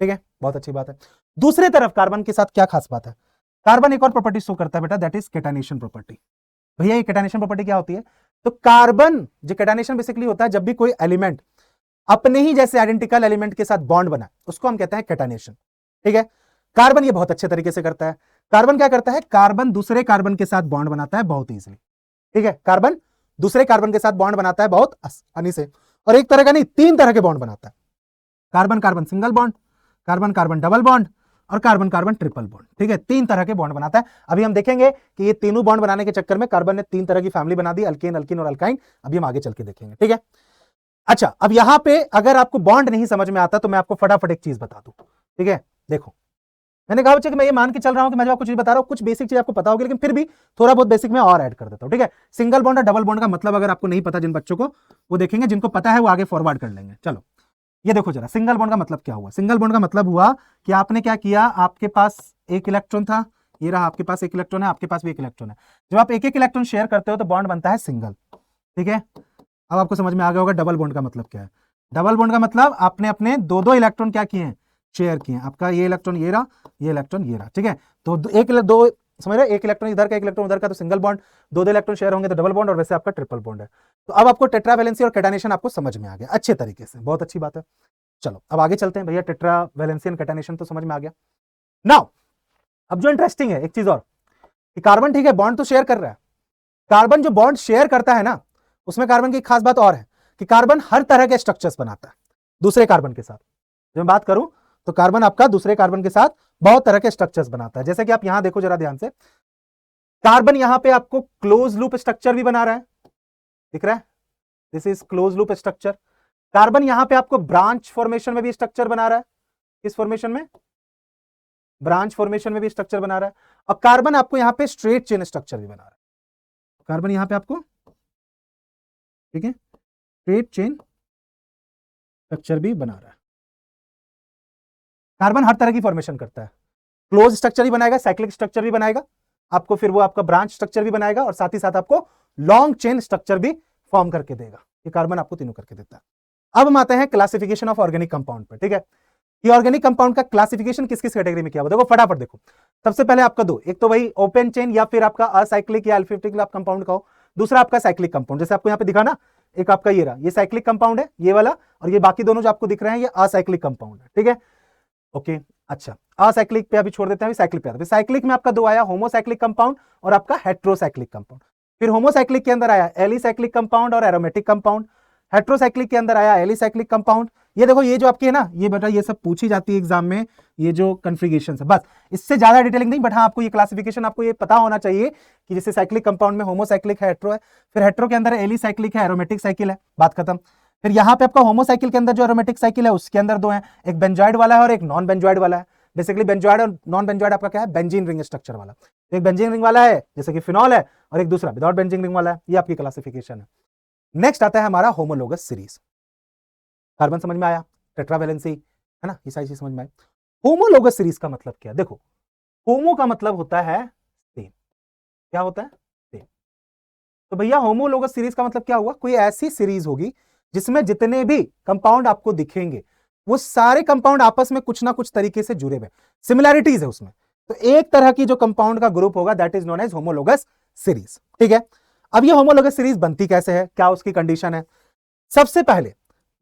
ठीक है, बहुत अच्छी बात है। दूसरी तरफ कार्बन के साथ क्या खास बात है? कार्बन एक और प्रॉपर्टी शो करता है बेटा, दैट इज केटानेशन प्रॉपर्टी। भैया ये केटानेशन प्रॉपर्टी क्या होती है? तो कार्बन जो केटानेशन बेसिकली होता है, जब भी कोई एलिमेंट अपने ही जैसे आइडेंटिकल एलिमेंट के साथ बॉन्ड बना, उसको हम कहते हैं केटानेशन। ठीक है, कार्बन ये बहुत अच्छे तरीके से करता है। कार्बन क्या करता है? कार्बन दूसरे कार्बन के साथ बॉन्ड बनाता है बहुत इजीली। ठीक है, कार्बन दूसरे कार्बन के साथ बॉन्ड बनाता है बहुत आसानी से, और एक तरह का नहीं, 3 तरह के बॉन्ड बनाता है। Carbon carbon single bond, carbon carbon double bond, और कार्बन कार्बन ट्रिपल बॉन्ड। ठीक है, 3 तरह के बॉन्ड बनाता है। अभी हम देखेंगे कि ये तीनों बॉन्ड बनाने के चक्कर में कार्बन ने 3 तरह की फैमिली बना दी, अल्केन, अल्कीन और अल्काइन। अभी हम आगे चल के देखेंगे। ठीक है, अच्छा, अब यहां पे अगर आपको बॉन्ड नहीं समझ में आता तो मैं आपको फटाफट एक चीज बता दूं। ठीक है, देखो मैंने कहा बच्चे कि मैं ये मान के चल रहा हूं कि मैं जो आपको चीज बता रहा हूं कुछ बेसिक चीज आपको पता होगी, लेकिन फिर भी थोड़ा बहुत बेसिक में और ऐड कर देता हूं। ठीक है, सिंगल बॉन्ड और डबल बॉन्ड का मतलब अगर आपको नहीं पता, जिन बच्चों को, वो देखेंगे, जिनको पता है वो आगे फॉरवर्ड कर लेंगे। चलो ये देखो जरा, सिंगल बॉन्ड का मतलब क्या हुआ? सिंगल बॉन्ड का मतलब हुआ कि आपने क्या किया, आपके पास एक इलेक्ट्रॉन था, ये रहा, आपके पास एक इलेक्ट्रॉन है, आपके पास भी एक इलेक्ट्रॉन है। जब आप एक एक इलेक्ट्रॉन शेयर करते हो तो बॉन्ड बनता है सिंगल। ठीक है, अब आपको समझ में आ गया होगा डबल बॉन्ड का मतलब क्या है। डबल बॉन्ड का मतलब आपने अपने दो दो इलेक्ट्रॉन क्या किए हैं? शेयर किए हैं। आपका ये इलेक्ट्रॉन ये रहा, ये इलेक्ट्रॉन ये रहा। ठीक है, तो दो समझ रहे, एक इलेक्ट्रॉन इधर का, एक इलेक्ट्रॉन उधर का, तो सिंगल बॉन्ड। दो दो इलेक्ट्रॉन शेयर होंगे तो डबल बॉन्ड, और वैसे आपका ट्रिपल बॉन्ड है। तो अब आपको टेट्रावैलेंसी और केटानेशन आपको समझ में आ गया अच्छे तरीके से, बहुत अच्छी बात है। चलो अब आगे चलते हैं भैया, टेट्रावैलेंसी एंड केटानेशन तो समझ में आ गया। नाउ अब जो इंटरेस्टिंग है एक चीज और, कि कार्बन ठीक है बॉन्ड तो शेयर कर रहा है, कार्बन जो बॉन्ड शेयर करता है ना, उसमें कार्बन की खास बात और है कि कार्बन हर तरह के स्ट्रक्चर्स बनाता है दूसरे कार्बन के साथ। जब मैं बात करूं तो कार्बन आपका दूसरे कार्बन के साथ बहुत तरह के स्ट्रक्चर्स बनाता है। जैसे कि आप यहां देखो जरा ध्यान से, कार्बन यहां पे आपको क्लोज लूप स्ट्रक्चर भी बना रहा है, दिख रहा है? This is close loop structure. Carbon यहां पे आपको ब्रांच फॉर्मेशन में भी स्ट्रक्चर बना रहा है। किस फॉर्मेशन में? ब्रांच फॉर्मेशन में भी स्ट्रक्चर बना रहा है। और कार्बन आपको यहां पे स्ट्रेट चेन स्ट्रक्चर भी बना रहा है। कार्बन यहां पे आपको, ठीक है, स्ट्रेट चेन स्ट्रक्चर भी बना रहा है। कार्बन हर तरह की फॉर्मेशन करता है, क्लोज स्ट्रक्चर भी बनाएगा, साइक्लिक स्ट्रक्चर भी बनाएगा आपको, फिर वो आपका ब्रांच स्ट्रक्चर भी बनाएगा, और साथ ही साथ आपको लॉन्ग चेन स्ट्रक्चर भी फॉर्म करके देगा। ये कार्बन आपको तीनों करके देता है। अब हम आते हैं क्लासिफिकेशन ऑफ ऑर्गेनिक कंपाउंड पे। ठीक है, ये ऑर्गेनिक कंपाउंड का क्लासिफिकेशन किस किस कैटेगरी में किया हुआ, देखो फटाफट देखो। सबसे पहले आपका दो, एक तो वही ओपन चेन या फिर आपका असाइक्लिक या अल्फेटिक आप कंपाउंड कहो, दूसरा आपका साइक्लिक कंपाउंड। जैसे आपको यहां पे दिखा ना, एक आपका ये रहा, ये साइक्लिक कंपाउंड है ये वाला, और ये बाकी दोनों जो आपको दिख रहे हैं ये असाइक्लिक कंपाउंड है। ठीक है, ओके, अच्छा, असाइक्लिक पे अभी छोड़ देते हैं, अभी साइक्लिक पे आते हैं। साइक्लिक में आपका दो आया, होमोसाइक्लिक कंपाउंड और आपका हेट्रोसाइक्लिक कंपाउंड। फिर होमोसाइक्लिक के अंदर आया एलिसाइक्लिक कंपाउंड और एरोमेटिक कंपाउंड। हेट्रोसाइक्लिक के अंदर आया एलिसाइक्लिक कंपाउंड। ये देखो, ये जो आपकी है ना, ये बेटा ये सब पूछी जाती है एग्जाम में, ये जो कन्फिगरेशन है, बस इससे ज्यादा डिटेलिंग नहीं, बट हाँ आपको ये क्लासिफिकेशन आपको ये पता होना चाहिए कि जैसे साइक्लिक कंपाउंड में होमोसाइक्लिक है, हेट्रो है, फिर हेट्रो के अंदर एलिसाइक्लिक है, एरोमेटिक साइकिल है, बात खत्म। फिर यहाँ पे आपका होमोसाइकिल के अंदर जो एरोमेटिक साइकिल है उसके अंदर दो है, एक बेंजॉइड वाला है और एक नॉन बेंजॉइड वाला है। बेसिकली बेंजॉइड और नॉन बेंजॉइड आपका क्या है? बेंजीन रिंग स्ट्रक्चर वाला। एक बेंजीन रिंग वाला है जैसे कि फिनॉल है, और एक दूसरा विदाउट बेंजीन रिंग वाला है। ये आपकी क्लासिफिकेशन है। नेक्स्ट आता है हमारा होमोलोगस सीरीज। कार्बन समझ में आया, टेट्रावैलेंसी है ना, ये सारी चीज समझ में आई। होमोलोगस सीरीज का मतलब क्या? देखो, होमो का मतलब होता है सेम। क्या होता है? सेम। तो भैया होमोलोगस सीरीज का मतलब क्या हुआ? कोई ऐसी सीरीज होगी जिसमें जितने भी कंपाउंड आपको दिखेंगे वो सारे कंपाउंड आपस में कुछ ना कुछ तरीके से जुड़े हुए, सिमिलैरिटीज है उसमें। तो एक तरह की जो कंपाउंड का ग्रुप होगा that is known as homologous series. ठीक है, अब ये होमोलोगस सीरीज बनती कैसे है, क्या उसकी कंडीशन है? सबसे पहले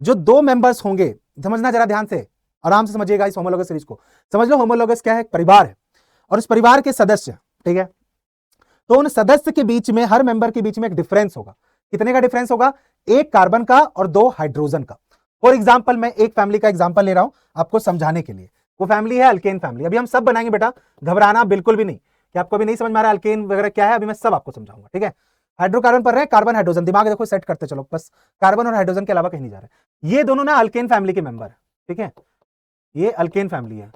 जो दो मेंबर्स होंगे, समझना जरा ध्यान से, आराम से समझिएगा इस होमोलोगस सीरीज को। समझ लो होमोलोगस क्या है? परिवार है, और उस परिवार के सदस्य, ठीक है, तो उन सदस्य के बीच में, हर मेंबर के बीच में एक डिफरेंस होगा। कितने का डिफरेंस होगा? एक कार्बन का और दो हाइड्रोजन का। फॉर एग्जाम्पल मैं एक फैमिली का एग्जाम्पल ले रहा हूं आपको समझाने के लिए। वो फैमिली है अल्केन फैमिली। अभी हम सब बनाएंगे बेटा, घबराना बिल्कुल भी नहीं कि आपको अभी नहीं समझ में आ रहा अल्केन वगैरह क्या है, अभी मैं सब आपको समझाऊंगा। ठीक है, हाइड्रोकार्बन पर रहे, कार्बन हाइड्रोजन, दिमाग देखो सेट करते चलो, बस कार्बन और हाइड्रोजन के अलावा कहीं नहीं जा रहे। ये दोनों ना अल्केन फैमिली के मेंबर है। ठीक है, ये अल्केन फैमिली है।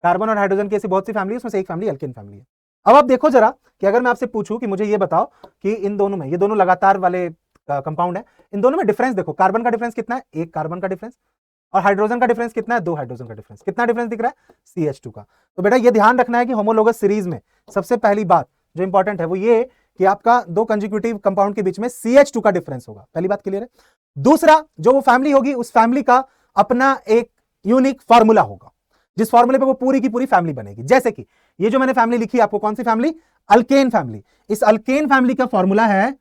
कार्बन और हाइड्रोजन की ऐसी बहुत सी फैमिली है, उसमें से एक फैमिली अल्केन फैमिली है। अब आप देखो जरा कि अगर मैं आपसे पूछूं कि मुझे ये बताओ कि इन दोनों में, ये दोनों लगातार वाले कंपाउंड है, इन दोनों में डिफरेंस देखो। कार्बन का डिफरेंस कितना है? एक कार्बन का डिफरेंस। और हाइड्रोजन का डिफरेंस कितना है, 2 हाइड्रोजन का डिफरेंस। कितना डिफरेंस दिख रहा है, CH2 का। तो बेटा ये ध्यान रखना है कि होमोलोगस सीरीज में सबसे पहली बात जो इंपॉर्टेंट है वो ये कि आपका 2 कंजिक्यूटिव कंपाउंड के बीच में CH2 का डिफरेंस होगा। पहली बात क्लियर है। दूसरा, जो वो फैमिली होगी उस फैमिली का अपना एक यूनिक फॉर्मूला होगा, जिस फॉर्मूले पे वो पूरी की पूरी फैमिली बनेगी। जैसे कि ये जो मैंने फैमिली लिखी है आपको, कौन सी फैमिली, अल्केन फैमिली। इस अल्केन फैमिली का फॉर्मूला है,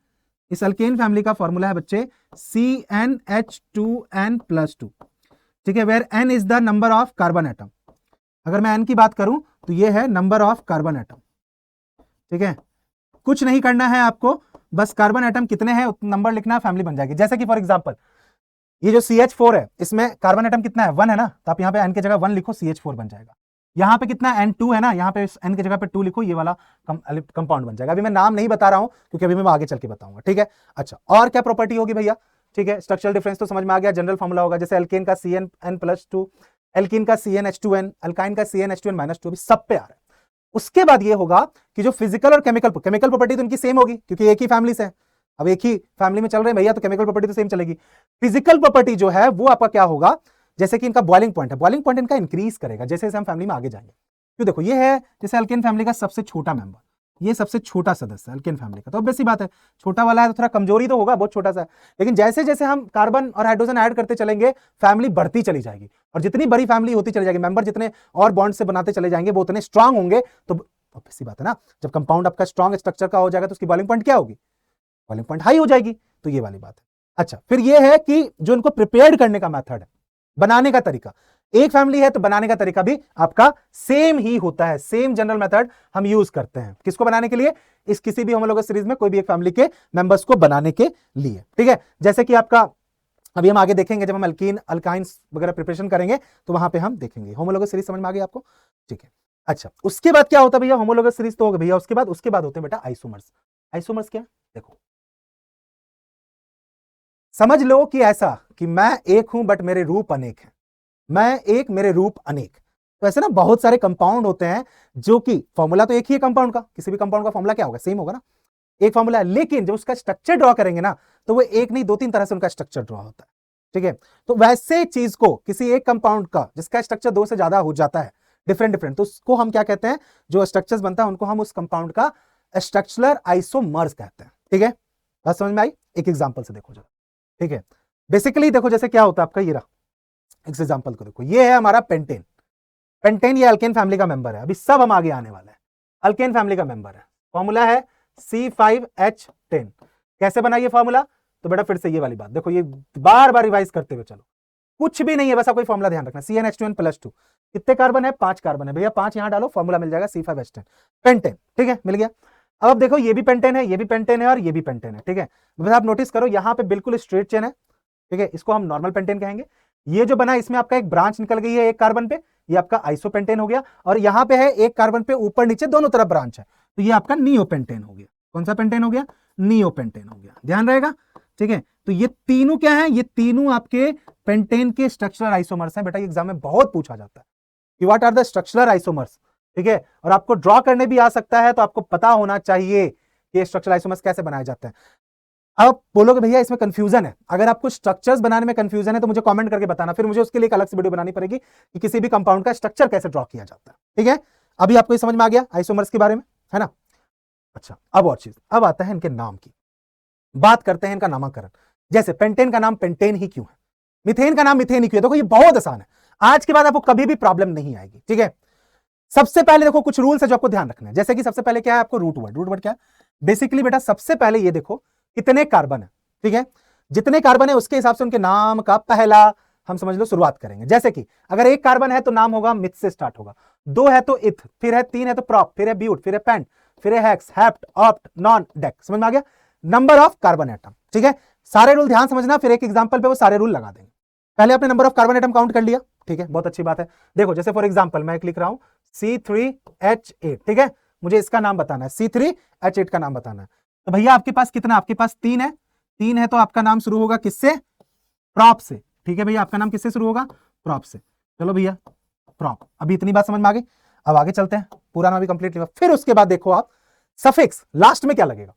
इस अल्केन फैमिली का फॉर्मूला है बच्चे CnH2n+2, ठीक है, where n is the number of carbon atom. अगर मैं n की बात करूं तो ये है नंबर ऑफ कार्बन एटम, ठीक है। कुछ नहीं करना है आपको, बस कार्बन एटम कितने हैं नंबर लिखना, फैमिली बन जाएगी। जैसे कि फॉर एग्जांपल ये जो CH4 है इसमें कार्बन एटम कितना है, 1 है ना, तो आप यहाँ पे n की जगह 1 लिखो, CH4 बन जाएगा। यहाँ पे कितना N2 है ना, यहाँ पे n की जगह पे 2 लिखो, ये वाला कंपाउंड बन जाएगा। अभी मैं नाम नहीं बता रहा हूं क्योंकि अभी मैं आगे चल के बताऊंगा, ठीक है। अच्छा, और क्या प्रॉपर्टी होगी भैया, ठीक है, स्ट्रक्चरल डिफरेंस तो समझ में आ गया, जनरल फॉर्मूला होगा, जैसे एल्केन का CnN+2, एल्कीन का CnH2n, अल्काइन का CnH2n-2, अभी सब पे आ रहा है। उसके बाद ये होगा कि जो फिजिकल और केमिकल प्रॉपर्टी तो इनकी सेम होगी क्योंकि एक ही फैमिली से है, अब एक ही फैमिली में चल रहे हैं भैया, तो केमिकल प्रॉपर्टी तो सेम चलेगी। फिजिकल प्रॉपर्टी जो है वो आपका क्या होगा, जैसे कि इनका बॉइलिंग पॉइंट है, बॉइलिंग पॉइंट इनका इंक्रीज करेगा जैसे जैसे हम फैमिली में आगे जाएंगे। क्यों, देखो ये है जैसे अल्केन फैमिली का सबसे छोटा मेंबर, ये सबसे छोटा सदस्य है अल्केन फैमिली का, तो ऑब्वियस सी बात है छोटा वाला है तो थोड़ा कमजोरी तो होगा, बहुत छोटा सा है। लेकिन जैसे जैसे हम कार्बन और हाइड्रोजन ऐड करते चलेंगे फैमिली बढ़ती चली जाएगी, और जितनी बड़ी फैमिली होती चली जाएगी, मेंबर जितने और बॉन्ड से बनाते चले जाएंगे वो उतने स्ट्रांग होंगे। तो ऑब्वियस सी बात है ना, जब कंपाउंड आपका स्ट्रांग स्ट्रक्चर का हो जाएगा तो उसकी बॉइलिंग पॉइंट क्या होगी, बॉइलिंग पॉइंट हाई हो जाएगी। तो ये वाली बात है। अच्छा, फिर ये है कि जो इनको प्रिपेयर करने का मेथड है, बनाने का तरीका, एक फैमिली है तो बनाने का तरीका भी आपका सेम ही होता है, सेम जनरल मेथड हम यूज करते हैं किसको बनाने के लिए, इस किसी भी होमोलोगस सीरीज में कोई भी एक फैमिली के मेंबर्स को बनाने के लिए, ठीक है। जैसे कि आपका अभी हम आगे देखेंगे जब हम अल्कीन अल्काइंस वगैरह प्रिपरेशन करेंगे तो वहां पे हम देखेंगे। होमोलोगस सीरीज समझ में आ गई आपको, ठीक है। अच्छा, उसके बाद क्या होता है भैया, होमोलोगस सीरीज तो हो गई भैया, उसके बाद होते हैं बेटा आइसोमर्स। आइसोमर्स क्या, देखो समझ लो कि ऐसा कि मैं एक हूं बट मेरे रूप अनेक हैं, मैं एक मेरे रूप अनेक। तो ऐसे ना बहुत सारे कंपाउंड होते हैं जो कि फॉर्मूला तो एक ही है कंपाउंड का, किसी भी कंपाउंड का फॉर्मूला क्या होगा, सेम होगा ना, एक फॉर्मूला है, लेकिन जब उसका स्ट्रक्चर ड्रॉ करेंगे ना तो वो एक नहीं 2-3 तरह से उनका स्ट्रक्चर ड्रॉ होता है, ठीक है। तो वैसे चीज को किसी एक कंपाउंड का जिसका स्ट्रक्चर 2 से ज्यादा हो जाता है, डिफरेंट, तो उसको हम क्या कहते हैं, जो स्ट्रक्चर्स बनता है उनको हम उस कंपाउंड का स्ट्रक्चरल आइसोमर्स कहते हैं, ठीक है। बात समझ में आई, एक एग्जांपल से देखो जरा, ठीक है। बेसिकली देखो जैसे क्या होता है आपका, ये रहा एक एग्जांपल को देखो, ये है हमारा पेंटेन। पेंटेन ये अल्केन फैमिली का मेंबर है, अभी सब हम आगे आने वाले हैं, अल्केन फैमिली का मेंबर है, फॉर्मूला है C5H10। कैसे बना ये फॉर्मूला, तो बेटा फिर से ये वाली बात देखो, ये बार बार रिवाइज करते हुए चलो, कुछ भी नहीं है, बस आपको फॉर्मूला ध्यान रखना, CnH2n+2, कितने कार्बन है, 5 कार्बन है भैया, 5 यहां डालो, फॉर्मूला मिल जाएगा C5H10 पेंटेन, ठीक है, मिल गया। अब देखो ये भी पेंटेन है, ये भी पेंटेन है और ये भी पेंटेन है, ठीक है। बस आप नोटिस करो यहां पे बिल्कुल स्ट्रेट चेन है, ठीक है, इसको हम नॉर्मल पेंटेन कहेंगे। ये जो बना इसमें आपका एक ब्रांच निकल गई है एक कार्बन पे, ये आपका आइसोपेंटेन हो गया, और यहां पे है एक कार्बन पे ऊपर नीचे दोनों तरफ ब्रांच है, तो ये आपका नियोपेंटेन हो गया। कौन सा पेंटेन हो गया, नियोपेंटेन हो गया, ध्यान रहेगा, ठीक है। तो ये तीनों क्या है, ये तीनों आपके पेंटेन के स्ट्रक्चरल आइसोमर्स हैं। बेटा ये एग्जाम में बहुत पूछा जाता है कि what are the structural isomers, ठीक है, और आपको ड्रॉ करने भी आ सकता है, तो आपको पता होना चाहिए कि स्ट्रक्चरल आइसोमर्स कैसे बनाए जाते हैं। अब बोलोगे भैया इसमें कंफ्यूजन है, अगर आपको स्ट्रक्चर्स बनाने में कंफ्यूजन है तो मुझे कमेंट करके बताना, फिर मुझे उसके लिए एक अलग से वीडियो बनानी पड़ेगी कि किसी भी कंपाउंड का स्ट्रक्चर कैसे ड्रॉ किया जाता है, ठीक है। अभी आपको ये समझ में आ गया आइसोमर्स के बारे में, है ना। अच्छा, अब और चीज, अब आता है इनके नाम की बात, करते हैं इनका नामकरण। जैसे पेंटेन का नाम पेंटेन ही क्यों है, मिथेन का नाम मिथेन ही क्यों है, देखो ये बहुत आसान है, आज के बाद आपको कभी भी प्रॉब्लम नहीं आएगी, ठीक है। सबसे पहले देखो कुछ रूल्स है जो आपको ध्यान रखना है, जैसे कि सबसे पहले क्या है आपको रूट वर्ड क्या है, बेसिकली बेटा सबसे पहले ये देखो कितने कार्बन है, ठीक है, जितने कार्बन है उसके हिसाब से उनके नाम का पहला हम समझ लो शुरुआत करेंगे। जैसे कि अगर एक कार्बन है तो नाम होगा मिथ से स्टार्ट होगा, 2 है तो इथ, फिर है 3 है तो प्रॉप, फिर है ब्यूट, फिर है पेंट, फिर है hex, hept, opt, non, deck, समझ में आ गया, नंबर ऑफ कार्बन एटम, ठीक है। सारे रूल ध्यान समझना, फिर एक एग्जांपल पे वो सारे रूल लगा देंगे। पहले आपने number of carbon atom count कर लिया, ठीक है, बहुत अच्छी बात है। देखो जैसे फॉर एग्जांपल मैं एक लिख रहा हूं C3H8, ठीक है, मुझे इसका नाम बताना है, C3H8 का नाम बताना है। तो भैया आपके पास कितना, आपके पास 3 है, 3 है तो आपका नाम शुरू होगा किससे, प्रॉप से, ठीक है भैया, आपका नाम किससे शुरू होगा, प्रॉप से। चलो भैया प्रॉप, अभी इतनी बात समझ में आ गई, अब आगे चलते हैं, पूरा नाम भी कंप्लीट लिखा। फिर उसके बाद देखो आप सफिक्स लास्ट में क्या लगेगा,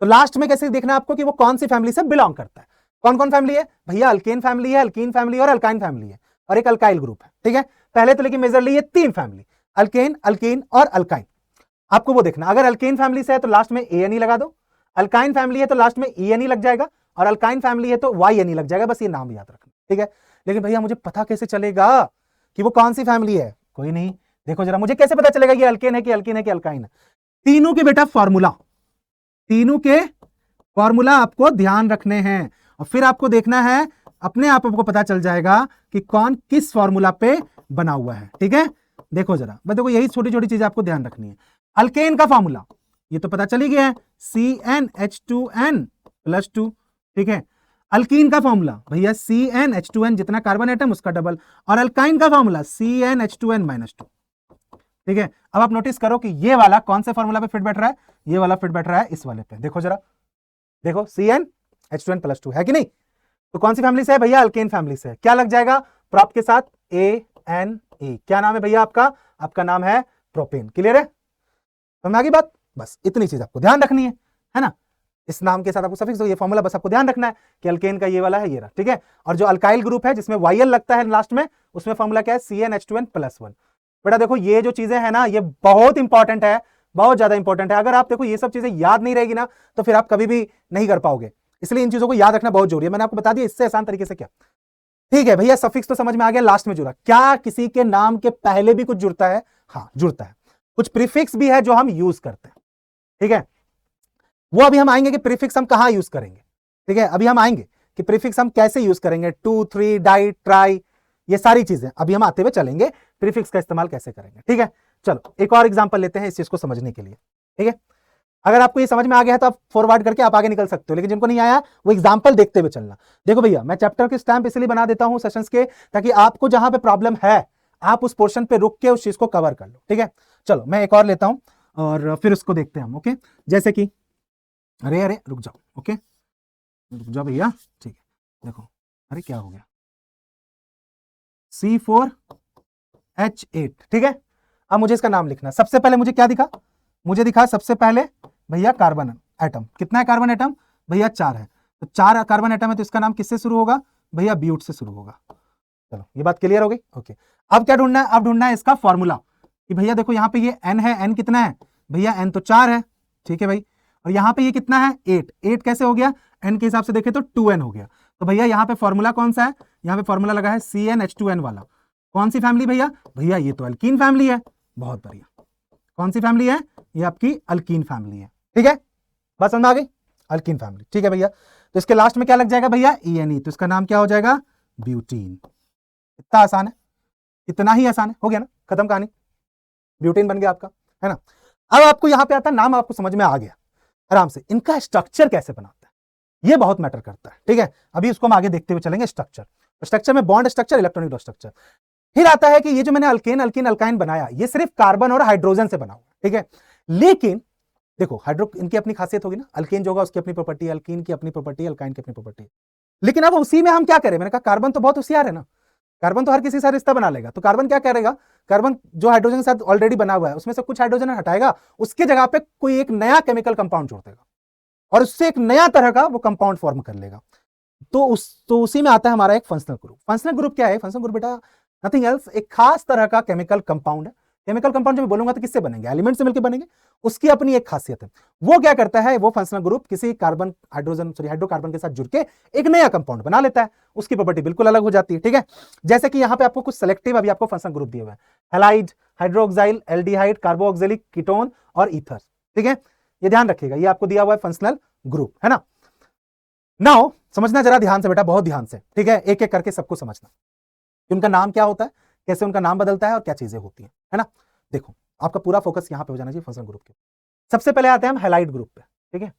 तो लास्ट में कैसे देखना है आपको कि वो कौन सी फैमिली से बिलोंग करता है। कौन कौन फैमिली है भैया, अल्केन फैमिली है, अल्कीन फैमिली और अल्काइन फैमिली है। और एक अल्काइल ग्रुप है, ठीक है। पहले तो लेकिन मेजरली ये 3 फैमिली, अल्केन, अल्कीन और अल्काइन। आपको वो देखना, अगर अल्केन फैमिली से है तो लास्ट में ANE लगा दो, अल्काइन फैमिली है तो लास्ट में ENE लग जाएगा, और अल्काइन फैमिली है तो YNE लग जाएगा, बस ये नाम याद रखना, ठीक है। लेकिन भैया मुझे पता कैसे चलेगा कि वो कौन सी फैमिली है? कोई नहीं, देखो जरा, मुझे कैसे पता चलेगा ये अल्केन है कि अल्कीन है कि अल्काइन है? तीनों के बेटा फॉर्मूला, तीनों के फॉर्मूला आपको ध्यान रखने हैं, और फिर आपको देखना है, अपने आप आपको पता चल जाएगा कि कौन किस फॉर्मूला पे बना हुआ है, ठीक है। देखो जरा, बस देखो, यही छोटी छोटी चीजें आपको ध्यान रखनी है। अल्केन का फॉर्मूला ये तो पता चल ही गया है, CnH2n+2, ठीक है। अल्कीन का फॉर्मूला भैया CnH2n, जितना कार्बन एटम उसका डबल, और अल्काइन का फॉर्मूला CnH2n-2, ठीक है। अब आप नोटिस करो कि ये वाला कौन से फॉर्मूला पे फिट बैठ रहा है? ये वाला फिट बैठ रहा है इस वाले पे, देखो जरा, देखो CnH2n+2 है कि नहीं? तो कौन सी फैमिली से है भैया? अल्केन फैमिली से है। क्या लग जाएगा प्रॉप के साथ? ANA। क्या नाम है भैया आपका? आपका नाम है प्रोपेन। क्लियर है? समझ में आ गई बात? बस इतनी चीज आपको ध्यान रखनी है ना। इस नाम के साथ आपको सफिक्स ये फॉर्मूला बस आपको ध्यान रखना है कि अल्केन का ये वाला है, ये रहा, ठीक है। और जो अल्काइल ग्रुप है जिसमें YL लगता है लास्ट में, उसमें फॉर्मूला क्या है? CnH2n+1। बेटा देखो, ये जो चीजें है ना, ये बहुत इंपॉर्टेंट है, बहुत ज्यादा इंपॉर्टेंट है। अगर आप देखो ये सब चीजें याद नहीं रहेगी ना, तो फिर आप कभी भी नहीं कर पाओगे, इसलिए इन चीजों को याद रखना बहुत जरूरी है। मैंने आपको बता दिया इससे आसान तरीके से क्या, ठीक है भैया। सफिक्स तो समझ में आ गया, लास्ट में जुड़ा। क्या किसी के नाम के पहले भी कुछ जुड़ता है? हाँ जुड़ता है। कुछ प्रीफिक्स भी है जो हम यूज करते हैं, ठीक है। वो अभी हम आएंगे कि प्रीफिक्स हम कहां यूज करेंगे, ठीक है। अभी हम आएंगे कि प्रीफिक्स हम कैसे यूज करेंगे, 2, 3, डाई, ट्राई, ये सारी चीजें अभी हम आते हुए चलेंगे, प्रीफिक्स का इस्तेमाल कैसे करेंगे, ठीक है। चलो एक और एग्जांपल लेते हैं इस चीज को समझने के लिए, ठीक है। अगर आपको ये समझ में आ गया है तो आप फॉरवर्ड करके आप आगे निकल सकते हो, लेकिन जिनको नहीं आया वो एग्जांपल देखते हुए चलना। देखो भैया, मैं चैप्टर के स्टैंप इसलिए बना देता हूं सेशंस के, ताकि आपको जहां पे प्रॉब्लम है आप उस पोर्शन पे रुक के उस चीज को कवर कर लो, ठीक है। चलो मैं एक और लेता हूं और फिर उसको देखते हैं हम, ओके। जैसे कि अरे अरे रुक जाओ, ओके रुक जाओ भैया, ठीक है। देखो, अरे क्या हो गया, C4H8, ठीक है। अब मुझे इसका नाम लिखना है। सबसे पहले मुझे क्या दिखा? मुझे दिखा सबसे पहले भैया कार्बन एटम। कितना है कार्बन एटम भैया? 4 है। तो 4 कार्बन एटम है, तो इसका नाम किससे शुरू होगा भैया? ब्यूट से शुरू होगा। चलो ये बात क्लियर हो गई, ओके। अब क्या ढूंढना है? अब ढूंढना है इसका फॉर्मूला कि भैया देखो यहाँ पे ये N है, N कितना है भैया? N तो 4 है, ठीक है भाई। और यहाँ पे ये कितना है? 8। 8 कैसे हो गया? N के हिसाब से देखें तो 2N हो गया। तो भैया यहाँ पे फॉर्मूला कौन सा है? यहाँ पे फॉर्मूला लगा है CnH2n वाला। कौन सी फैमिली भैया? भैया ये तो अल्कीन फैमिली है। बहुत बढ़िया। कौन सी फैमिली है? ये आपकी अल्कीन फैमिली है, ठीक है। बस समझ आ गई, अल्कीन फैमिली, ठीक है भैया। तो इसके लास्ट में क्या लग जाएगा भैया? ENE। तो इसका नाम क्या हो जाएगा? ब्यूटीन। इतना आसान है, इतना ही आसान है, हो गया ना, खत्म कहानी। ब्यूटीन बन गया आपका, है ना। अब आपको यहां पे आता है, नाम आपको समझ में आ गया आराम से। इनका स्ट्रक्चर कैसे बनाता है ये बहुत मैटर करता है, ठीक है। अभी उसको हम आगे देखते हुए चलेंगे। स्ट्रक्चर में बॉन्ड स्ट्रक्चर, इलेक्ट्रॉनिक स्ट्रक्चर। फिर आता है कि ये जो मैंने अल्केन, अल्कीन, अल्काइन बनाया, ये सिर्फ कार्बन और हाइड्रोजन से बना हुआ, ठीक है। लेकिन देखो, हाइड्रो इनकी अपनी खासियत होगी ना, अल्केन जो होगा उसकी अपनी प्रॉपर्टी, अल्कीन की अपनी प्रॉपर्टी, अल्काइन की अपनी प्रॉपर्टी। लेकिन अब उसी में हम क्या करें? मैंने कहा कार्बन तो बहुत होशियार है ना, कार्बन तो हर किसी से रिश्ता बना लेगा। तो कार्बन क्या करेगा? कार्बन जो हाइड्रोजन के साथ ऑलरेडी बना हुआ है उसमें से कुछ हाइड्रोजन हटाएगा, उसके जगह पे कोई एक नया केमिकल कंपाउंड जोड़ देगा और उससे एक नया तरह का वो कंपाउंड फॉर्म कर लेगा। तो उसी में आता है हमारा एक फंक्शनल ग्रुप। फंक्शनल ग्रुप क्या है? फंक्शनल ग्रुप बेटा नथिंग एल्स, एक खास तरह का केमिकल कंपाउंड है। केमिकल कंपाउंड जब बोलूंगा तो किससे बनेंगे? एलिमेंट से मिलकर बनेंगे। उसकी अपनी एक खासियत है। वो क्या करता है? वो फंक्शनल ग्रुप किसी कार्बन हाइड्रोकार्बन के साथ जुड़ के एक नया कंपाउंड बना लेता है। उसकी प्रॉपर्टी बिल्कुल अलग हो जाती है, ठीक है। जैसे कि यहां पे आपको कुछ सेलेक्टिव अभी आपको फंक्शनल ग्रुप दिए हुए हैं, halide, hydroxyl, aldehyde, carboxylic, ketone और ईथर, ठीक है। ये ध्यान रखिएगा, ये आपको दिया हुआ है फंक्शनल ग्रुप, है ना। नाउ समझना जरा ध्यान से बेटा, बहुत ध्यान से, ठीक है। एक एक करके सबको समझना कि उनका नाम क्या होता है, कैसे उनका नाम बदलता है और क्या चीजें होती हैं, है ना। देखो आपका पूरा फोकस यहां पे हो जाना चाहिए फंक्शनल ग्रुप के। सबसे पहले आते हैं हम हैलाइड ग्रुप पे, ठीक है।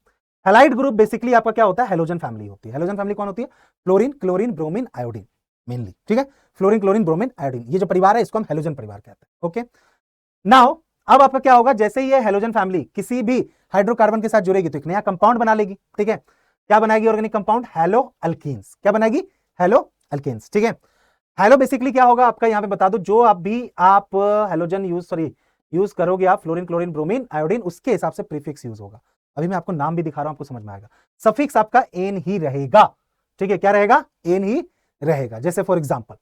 हैलाइड ग्रुप बेसिकली आपका क्या होता है? हैलोजन फैमिली होती है। हैलोजन फैमिली कौन होती है? Fluorine, chlorine, bromine, iodine mainly, ठीक है। फ्लोरीन, क्लोरीन, ब्रोमीन, आयोडीन, ये जो परिवार है इसको हम हैलोजन परिवार कहते हैं, ओके। नाउ अब आपका क्या होगा? जैसे ही ये हैलोजन फैमिली किसी भी हाइड्रोकार्बन के साथ जुड़ेगी तो एक नया कंपाउंड बना लेगी, ठीक है। क्या बनाएगी? Organic compound hello alkenes. क्या बनाएगी? हैलो अल्कीन्स, ठीक है। हैलो बेसिकली क्या होगा आपका? यहां पे बता दो, जो आप हैलोजन यूज करोगे आप, फ्लोरीन, क्लोरीन, ब्रोमीन, आयोडीन, उसके हिसाब से प्रीफिक्स यूज होगा। अभी मैं आपको नाम भी दिखा रहा हूं, आपको समझ में आएगा। सफिक्स आपका एन ही रहेगा, ठीक है। क्या रहेगा? एन ही रहेगा। जैसे फॉर एग्जांपल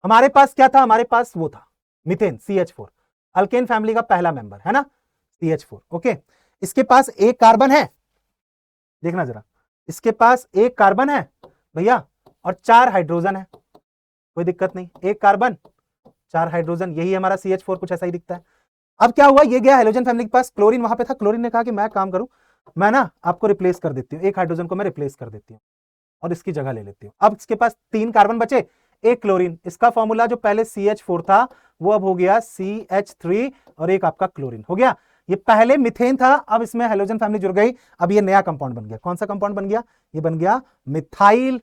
हमारे पास क्या था, हमारे पास वो था मीथेन CH4, अल्केन फैमिली का पहला मेंबर है ना CH4। ओके, इसके पास एक कार्बन है, देखना जरा, इसके पास एक कार्बन है भैया और 4 हाइड्रोजन है, कोई दिक्कत नहीं, एक कार्बन 4 हाइड्रोजन, यही हमारा CH4, कुछ ऐसा ही दिखता है। अब क्या हुआ, ये गया हेलोजन फैमिली के पास, क्लोरीन वहां पे था, क्लोरीन ने कहा कि मैं काम करूं, मैं ना आपको रिप्लेस कर देती हूँ, एक हाइड्रोजन को मैं रिप्लेस कर देती हूँ और इसकी जगह ले लेती हूँ। अब इसके पास 3 कार्बन बचे, एक क्लोरीन, इसका फॉर्मूला जो पहले CH4 था वो अब हो गया CH3 और एक आपका क्लोरीन हो गया। ये पहले मिथेन था, अब इसमें हेलोजन फैमिली जुड़ गई, अब ये नया कंपाउंड बन गया। कौन सा कंपाउंड बन गया, ये बन गया मिथाइल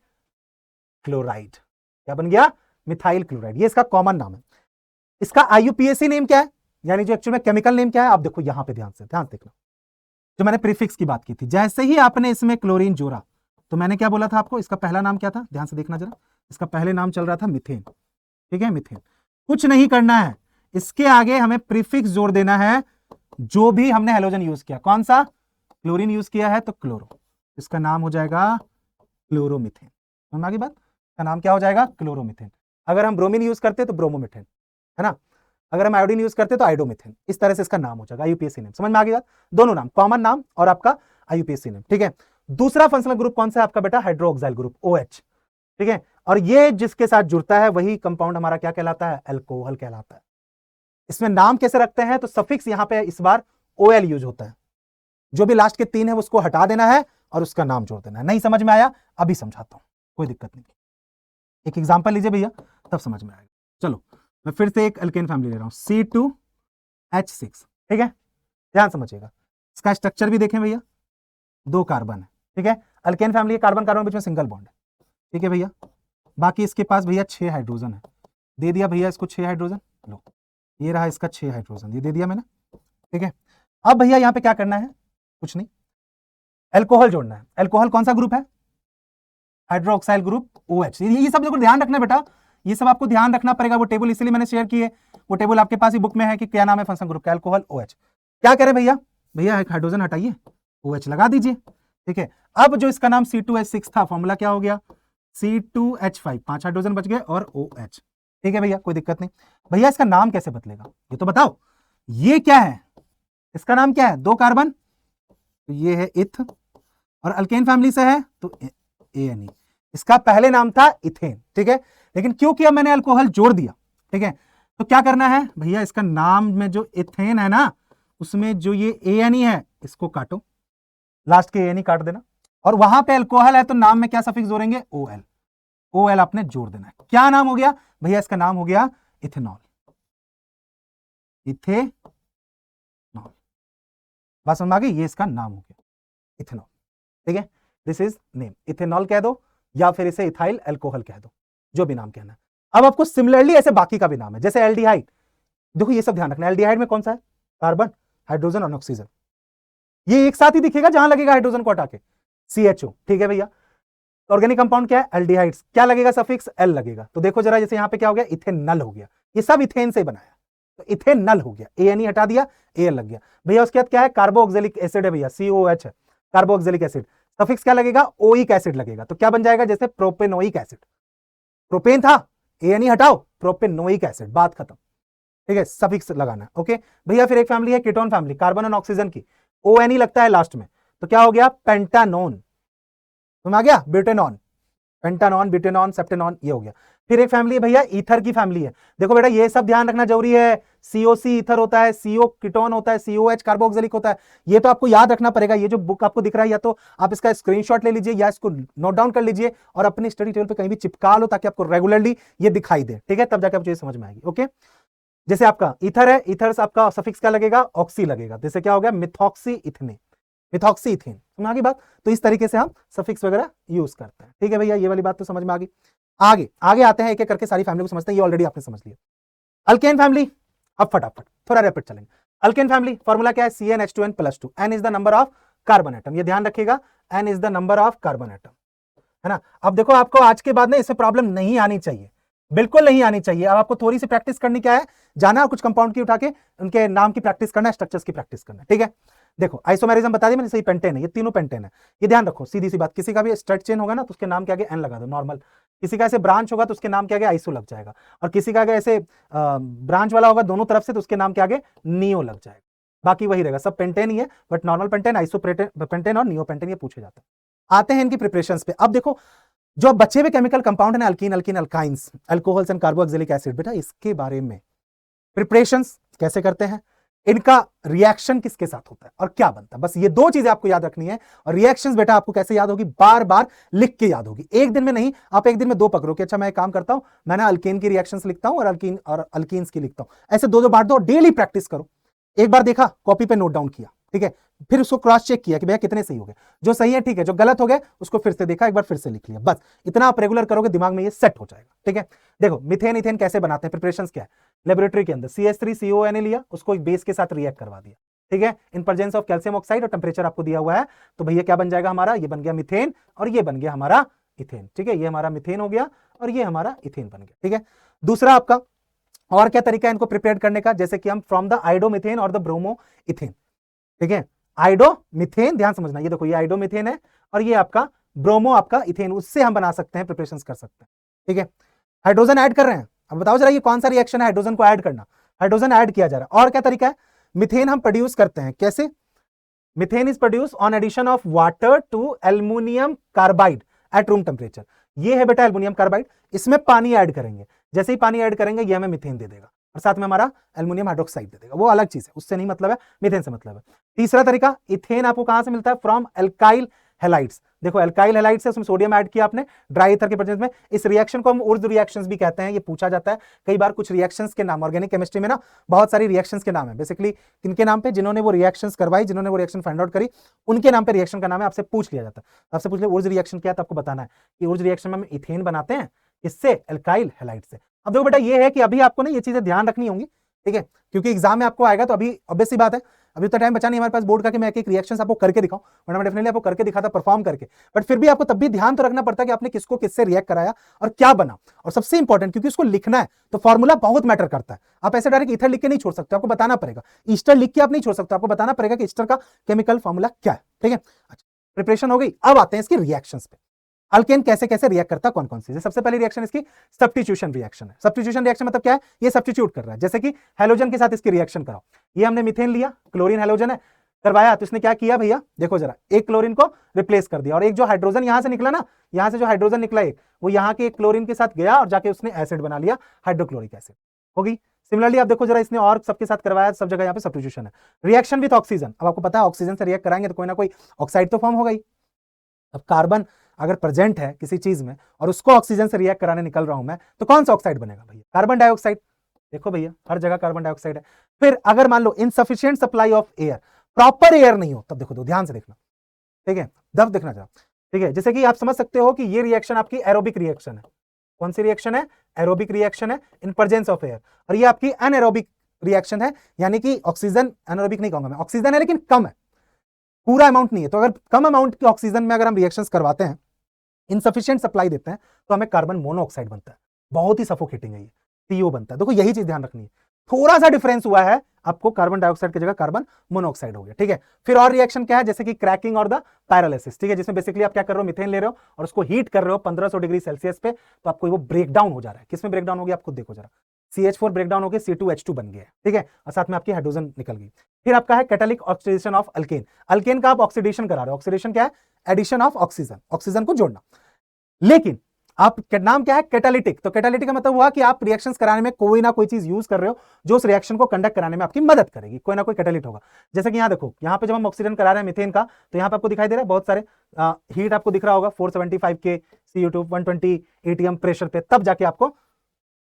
क्लोराइड। क्या बन गया, मिथाइल क्लोराइड, ये इसका कॉमन नाम है। इसका IUPAC नेम क्या है, यानी जो एक्चुअल में केमिकल नेम क्या है, आप देखो यहां पे ध्यान देखना, जो मैंने प्रीफिक्स की बात की थी, जैसे ही आपने इसमें क्लोरीन जोड़ा तो मैंने क्या बोला था आपको, इसका पहला नाम क्या था, ध्यान से देखना जरा, इसका पहले नाम चल रहा था मिथेन, ठीक है, मिथेन। कुछ नहीं करना है, इसके आगे हमें प्रीफिक्स जोड़ देना है, जो भी हमने हेलोजन यूज किया, कौन सा, क्लोरीन यूज किया है तो क्लोरो, इसका नाम हो जाएगा क्लोरोमिथेन। समझ आ गई बात, इसका नाम क्या हो जाएगा, क्लोरोमिथेन। अगर हम ब्रोमीन यूज करते तो ब्रोमोमिथेन, है ना, अगर हम आयोडीन यूज करते तो आइडोमिथेन, इस तरह से इसका नाम हो जाएगा, IUPAC नेम। समझ में आ गई बात, दोनों नाम, कॉमन नाम और आपका IUPAC नेम, ठीक है। दूसरा फंक्शनल ग्रुप कौन सा है आपका बेटा, हाइड्रोक्साइल ग्रुप OH, ठीक है, और ये जिसके साथ जुड़ता है वही कंपाउंड हमारा क्या कहलाता है, अल्कोहल कहलाता है। इसमें नाम कैसे रखते हैं, तो सफिक्स यहां पे इस बार OL यूज होता है, जो भी लास्ट के 3 है उसको हटा देना है और उसका नाम जोड़ देना है। नहीं समझ में आया, अभी समझाता हूं, कोई दिक्कत नहीं, एक एग्जांपल लीजिए भैया तब समझ में आएगा। चलो मैं फिर से एक अल्केन फैमिली ले रहा हूं, C2H6, ठीक है, ध्यान समझिएगा, इसका स्ट्रक्चर भी देखें भैया, 2 कार्बन है, ठीक है, अल्केन फैमिली के कार्बन कार्बन बीच में सिंगल बॉन्ड है, ठीक है भैया। बाकी इसके पास भैया 6 हाइड्रोजन है, दे दिया भैया इसको 6 हाइड्रोजन, लो ये रहा इसका 6 हाइड्रोजन, ये दे दिया मैंने, ठीक है। अब भैया यहां पे क्या करना है, कुछ नहीं, अल्कोहल जोड़ना है। अल्कोहल कौन सा ग्रुप है, हाइड्रोक्साइल ग्रुप OH। ये सब ध्यान रखना बेटा, ये सब आपको ध्यान रखना पड़ेगा, वो टेबल इसीलिए मैंने शेयर किए, वो टेबल आपके पास ही बुक में है कि क्या नाम है फंक्शन ग्रुप का, अल्कोहल OH। क्या करें भैया, भैया एक हाइड्रोजन हटाइए, OH लगा दीजिए, ठीक है। अब जो इसका नाम C2H6 था, फॉर्मूला क्या हो गया, C2H5, 5 हाइड्रोजन बच गए और OH, ठीक है भैया, कोई दिक्कत नहीं। भैया इसका नाम कैसे बदलेगा, ये तो बताओ, ये क्या है, इसका नाम क्या है, 2 कार्बन, तो ये है इथ, और अल्केन फैमिली से है तो ANE, इसका पहले नाम था इथेन, ठीक है, लेकिन क्योंकि अब मैंने अल्कोहल जोड़ दिया, ठीक है, तो क्या करना है भैया, इसका नाम में जो इथेन है ना, उसमें जो ये ANE है इसको काटो, लास्ट के ANE काट देना, और वहां पे अल्कोहल है तो नाम में क्या सफिक्स जोड़ेंगे, OL, OL आपने जोड़ देना है। क्या नाम हो गया भैया, इसका नाम हो गया इथेनॉल, इथेनॉल, बात समझ आ गई, ये इसका नाम हो गया इथेनॉल, ठीक है, दिस इज नेम, इथेनॉल कह दो या फिर इसे इथाइल अल्कोहल कह दो, जो भी नाम कहना है। अब आपको सिमिलरली ऐसे बाकी का भी नाम है, जैसे एल्डिहाइड, देखो ये सब ध्यान रखना, एल्डिहाइड में कौन सा है, कार्बन, हाइड्रोजन और ऑक्सीजन, ये एक साथ ही दिखेगा जहां लगेगा हाइड्रोजन को हटा के, CHO, ठीक है भैया। ऑर्गेनिक कंपाउंड क्या है, एल्डिहाइड्स, क्या लगेगा सफिक्स L लगेगा, तो देखो जरा, जैसे यहां पे क्या हो गया, इथेनल हो गया, ये सब इथेन से बनाया, तो इथेनल हो गया, ANE हटा दिया, AL लग गया भैया। उसके बाद क्या है, कार्बोक्सिलिक एसिड है भैया, COH है, कार्बोक्सिलिक एसिड, सफिक्स क्या लगेगा, ओइक एसिड लगेगा, तो क्या बन जाएगा, जैसे प्रोपेनोइक एसिड, प्रोपेन था, ANE हटाओ, प्रोपेनोइक एसिड, बात खत्म, ठीक है, सफिक्स लगाना है, ओके भैया। फिर एक फैमिली है कीटोन फैमिली, कार्बन और ऑक्सीजन की, ONE लगता है लास्ट में, तो क्या हो गया, पेंटानोन, समझ आ गया, ब्यूटेनॉन, पेंटानॉन, ब्यूटेनॉन, सेप्टेनॉन, ये हो गया। फिर एक फैमिली है भैया ईथर की फैमिली है, देखो बेटा ये सब ध्यान रखना जरूरी है, COC ईथर होता है, CO कीटोन होता है, COH कार्बोक्सिलिक होता है, ये तो आपको याद रखना पड़ेगा। ये जो बुक आपको दिख रहा है, या तो आप इसका स्क्रीनशॉट ले लीजिए या इसको नोट डाउन कर लीजिए और अपनी स्टडी टेबल पे कहीं भी चिपका लो, ताकि आपको रेगुलरली ये दिखाई दे, ठीक है, तब जाकर आपको ये समझ में आएगी, ओके। जैसे आपका ईथर है, ईथर से आपका सफिक्स क्या लगेगा, ऑक्सी लगेगा, जैसे क्या हो गया, मिथॉक्सी इथेन, मिथॉक्सी इथेन, समझ आ गई बात। तो इस तरीके से हम सफिक्स वगैरह यूज करते हैं, ठीक है भैया, ये वाली बात तो समझ में आ गई। आगे आगे आते हैं, एक एक करके सारी फैमिली को समझते हैं, ये ऑलरेडी आपने समझ लिया। अल्केन फैमिली, अब फटाफट थोड़ा रैपिड चलेंगे। अल्केन फैमिली फॉर्मूला क्या है, CnH2n+2, n is the number of carbon atom, ये ध्यान रखिएगा, n is the number of carbon atom, है ना। अब देखो आपको आज के बाद में इससे प्रॉब्लम नहीं आनी चाहिए, बिल्कुल नहीं आनी चाहिए। अब आपको थोड़ी सी प्रैक्टिस करनी क्या है, जाना कुछ कंपाउंड की उठा के उनके नाम की प्रैक्टिस करना है, स्ट्रक्चर्स की प्रैक्टिस करना है, ठीक है। देखो आइसोमेरिज्म बता दी मैंने, सही पेंटेन है, ये तीनों पेंटेन है, ये ध्यान रखो। सीधी सी बात, किसी का भी स्ट्रेट चेन होगा ना तो उसके नाम के आगे एन लगा दो नॉर्मल, किसी का ऐसे ब्रांच होगा तो उसके नाम के आगे आइसो लग जाएगा, और किसी का अगर ऐसे ब्रांच वाला होगा दोनों तरफ से तो उसके नाम के आगे नियो लग जाएगा। बाकी वही रहेगा, सब पेंटेन ही है, but normal pentane, iso pentane और नियो पेंटेन ये पूछे जाते हैं। आते हैं इनकी प्रिपरेशंस पे। अब देखो जो बचे हुए केमिकल कंपाउंड है, alkyne, alkyne, alkynes, alcohols and carboxylic acid, बेटा इसके बारे में प्रिपरेशंस कैसे करते हैं, इनका रिएक्शन किसके साथ होता है और क्या बनता है, बस ये दो चीजें आपको याद रखनी है। और रिएक्शंस बेटा आपको कैसे याद होगी, बार बार लिख के याद होगी, एक दिन में नहीं। आप एक दिन में दो पकड़ो कि अच्छा मैं एक काम करता हूं, मैं ना अल्केन की रिएक्शंस लिखता हूं और अल्कीन और अल्कीन्स की लिखता हूं, ऐसे दो दो बांट दो, डेली प्रैक्टिस करो। एक बार देखा, कॉपी पे नोट डाउन किया, ठीक है, फिर उसको क्रॉस चेक किया कि भैया कितने सही हो गए, जो सही है ठीक है, जो गलत हो गए उसको फिर से देखा, एक बार फिर से लिख लिया, बस इतना आप रेगुलर करोगे दिमाग में ये सेट हो जाएगा, ठीक है। देखो मिथेन इथेन कैसे बनाते हैं, प्रिपरेशंस क्या है, लेबोरेटरी के अंदर CH3CONA लिया, उसको एक बेस के साथ रिएक्ट करवा दिया, ठीक है, in presence of calcium oxide, और टेम्परेचर आपको दिया हुआ है, तो भैया क्या बन जाएगा हमारा, ये बन गया मिथेन और ये बन गया हमारा इथेन, ठीक है, ये हमारा मिथेन हो गया और ये हमारा इथेन बन गया, ठीक है। दूसरा आपका और क्या तरीका है इनको प्रिपेयर करने का, जैसे कि हम फ्रॉम द आइडोमिथेन और द ब्रोमो इथेन, ठीक है, आइडोमिथेन ध्यान समझना, ये देखो ये आइडोमिथेन है और ये आपका ब्रोमो आपका इथेन, उससे हम बना सकते हैं, प्रिपरेशंस कर सकते हैं, ठीक है। हाइड्रोजन ऐड कर रहे हैं, अब बताओ जरा ये कौन सा रिएक्शन है हाइड्रोजन को ऐड करना, हाइड्रोजन ऐड किया जा रहा है। और क्या तरीका है, मिथेन हम प्रोड्यूस करते हैं, कैसे, methane is produce on addition of water to aluminium carbide at room temperature, ये है बेटा एल्युमिनियम कार्बाइड, इसमें पानी ऐड करेंगे, जैसे ही पानी ऐड करेंगे ये हमें मिथेन दे देगा और साथ में हमारा एल्युमिनियम हाइड्रोक्साइड दे देगा, वो अलग चीज है, उससे नहीं मतलब है, मिथेन से मतलब है। तीसरा तरीका, इथेन आपको कहां से मिलता है, फ्रॉम एल्काइल हैलाइड्स, देखो एल्काइल हैलाइड्स है, उसमें सोडियम ऐड किया आपने ड्राई ईथर के प्रेजेंस में, इस रिएक्शन को हम उर्ज रिएक्शंस भी कहते हैं, ये पूछा जाता है कई बार, कुछ रिएक्शंस के नाम, ऑर्गेनिक केमिस्ट्री में ना बहुत सारी रिएक्शंस के नाम है, बेसिकली किनके नाम पे, जिन्होंने वो रिएक्शंस करवाई, जिन्होंने वो रिएक्शन फाइंड आउट करी, उनके नाम पे रिएक्शन का नाम है, आपसे पूछ लिया जाता है, आपसे पूछ लिया उर्ज रिएक्शन क्या है, तो आपको बताना है कि उर्ज रिएक्शन में हम इथेन बनाते हैं, इससे एल्काइल हैलाइड से। अब देखो बेटा ये है कि अभी आपको ना ये चीजें ध्यान रखनी होंगी, ठीक है, क्योंकि एग्जाम में आपको आएगा, तो अभी ऑब्वियस सी बात है, अभी तो टाइम बचा नहीं हमारे पास बोर्ड का कि मैं एक एक रिएक्शंस आपको करके दिखाऊं, वरना मैं डेफिनेटली आपको करके दिखाता परफॉर्म करके, बट फिर भी आपको तब भी ध्यान तो रखना पड़ता है कि आपने किसको किससे रिएक्ट कराया और क्या बना, और सबसे इंपॉर्टेंट क्योंकि उसको लिखना है तो फॉर्मूला बहुत मैटर करता है, आप ऐसे डायरेक्ट ईथर लिख के नहीं छोड़ सकते, आपको बताना पड़ेगा, ईस्टर लिख के आप नहीं छोड़ सकते, आपको बताना पड़ेगा कि ईस्टर का केमिकल फॉर्मूला क्या है, ठीक है। अच्छा प्रिपरेशन हो गई, अब आते हैं इसके रिएक्शंस पे, अल्केन कैसे कैसे रिएक्ट करता है, कौन कौन सी, सबसे पहली रिएक्शन इसकी सब्स्टिट्यूशन रिएक्शन है। सब्स्टिट्यूशन रिएक्शन मतलब क्या है, ये सब्स्टिट्यूट कर रहा है, जैसे कि हैलोजन के साथ इसकी रिएक्शन कराओ, ये हमने मीथेन लिया, क्लोरीन हैलोजन है, करवाया, तो इसने क्या किया भैया, देखो जरा, एक क्लोरीन को रिप्लेस कर दिया और एक जो हाइड्रोजन यहां से निकला ना, यहां से जो हाइड्रोजन निकला एक, वो यहां के एक क्लोरीन के साथ गया और जाके उसने एसिड बना लिया, हाइड्रोक्लोरिक एसिड होगी। सिमिलरली आप देखो जरा, इसने और सबके साथ करवाया, सब जगह यहाँ पे सब्स्टिट्यूशन है। रिएक्शन विद ऑक्सीजन, अब आपको पता है ऑक्सीजन से रिएक्ट कराएंगे तो कोई ना कोई ऑक्साइड तो फॉर्म होगा ही, अब कार्बन अगर प्रेजेंट है किसी चीज में और उसको ऑक्सीजन से रिएक्ट कराने निकल रहा हूं मैं, तो कौन सा ऑक्साइड बनेगा भैया, कार्बन डाइऑक्साइड, देखो भैया हर जगह कार्बन डाइऑक्साइड है। फिर अगर मान लो insufficient supply of air, proper air नहीं हो, तब देखो तो ध्यान से देखना, ठीक है, दब देखना चाहो, ठीक है, जैसे कि आप समझ सकते हो कि ये रिएक्शन आपकी एरोबिक रिएक्शन है, कौन सी रिएक्शन है, एरोबिक रिएक्शन है इन प्रेजेंस ऑफ एयर, और ये आपकी एनएरोबिक रिएक्शन है, यानी कि ऑक्सीजन, एनएरोबिक नहीं कहूंगा मैं, ऑक्सीजन है लेकिन कम है, पूरा अमाउंट नहीं है, तो अगर कम अमाउंट के ऑक्सीजन में अगर हम रिएक्शंस करवाते हैं, इनसफिशिएंट सप्लाई देते हैं, तो हमें कार्बन मोनोऑक्साइड बनता है, बहुत ही सफोकेटिंग है ये, CO बनता है। देखो यही चीज ध्यान रखनी है, थोड़ा सा डिफरेंस हुआ है, आपको कार्बन डाइऑक्साइड की जगह कार्बन मोनोऑक्साइड हो गया, ठीक है। फिर और रिएक्शन क्या है, जैसे कि क्रैकिंग और द पैरालिसिस, ठीक है, जिसमें बेसिकली आप क्या कर रहे हो, मिथेन ले रहे हो और उसको हीट कर रहे हो 1500 डिग्री सेल्सियस पे, तो आपको वो ब्रेक डाउन हो जा रहा है, किसमें ब्रेक डाउन हो गया आप खुद देखो जरा, CH4 ब्रेक डाउन हो गया, C2H2 बन गया, ठीक है, और साथ में आपकी हाइड्रोजन निकल गई। फिर आपका है catalytic oxidation of alkane, alkane का आप ऑक्सीडेशन करा रहे हो, ऑक्सीडेशन क्या है, एडिशन ऑफ ऑक्सीजन, ऑक्सीजन को जोड़ना, लेकिन आप नाम क्या है, कैटालिटिक, तो कैटालिटिक का मतलब हुआ कि आप रिएक्शंस कराने में कोई ना कोई चीज यूज कर रहे हो जो उस रिएक्शन को कंडक्ट कराने में आपकी मदद करेगी, कोई ना कोई कैटालिट होगा। जैसे कि यहाँ देखो, यहाँ पे जब हम ऑक्सीजन करा रहे हैं मिथेन का, तो यहाँ पे आपको दिखाई दे रहा है बहुत सारे हीट आपको दिख रहा होगा, 475 के CO2 120 ATM प्रेशर पे, तब जाके आपको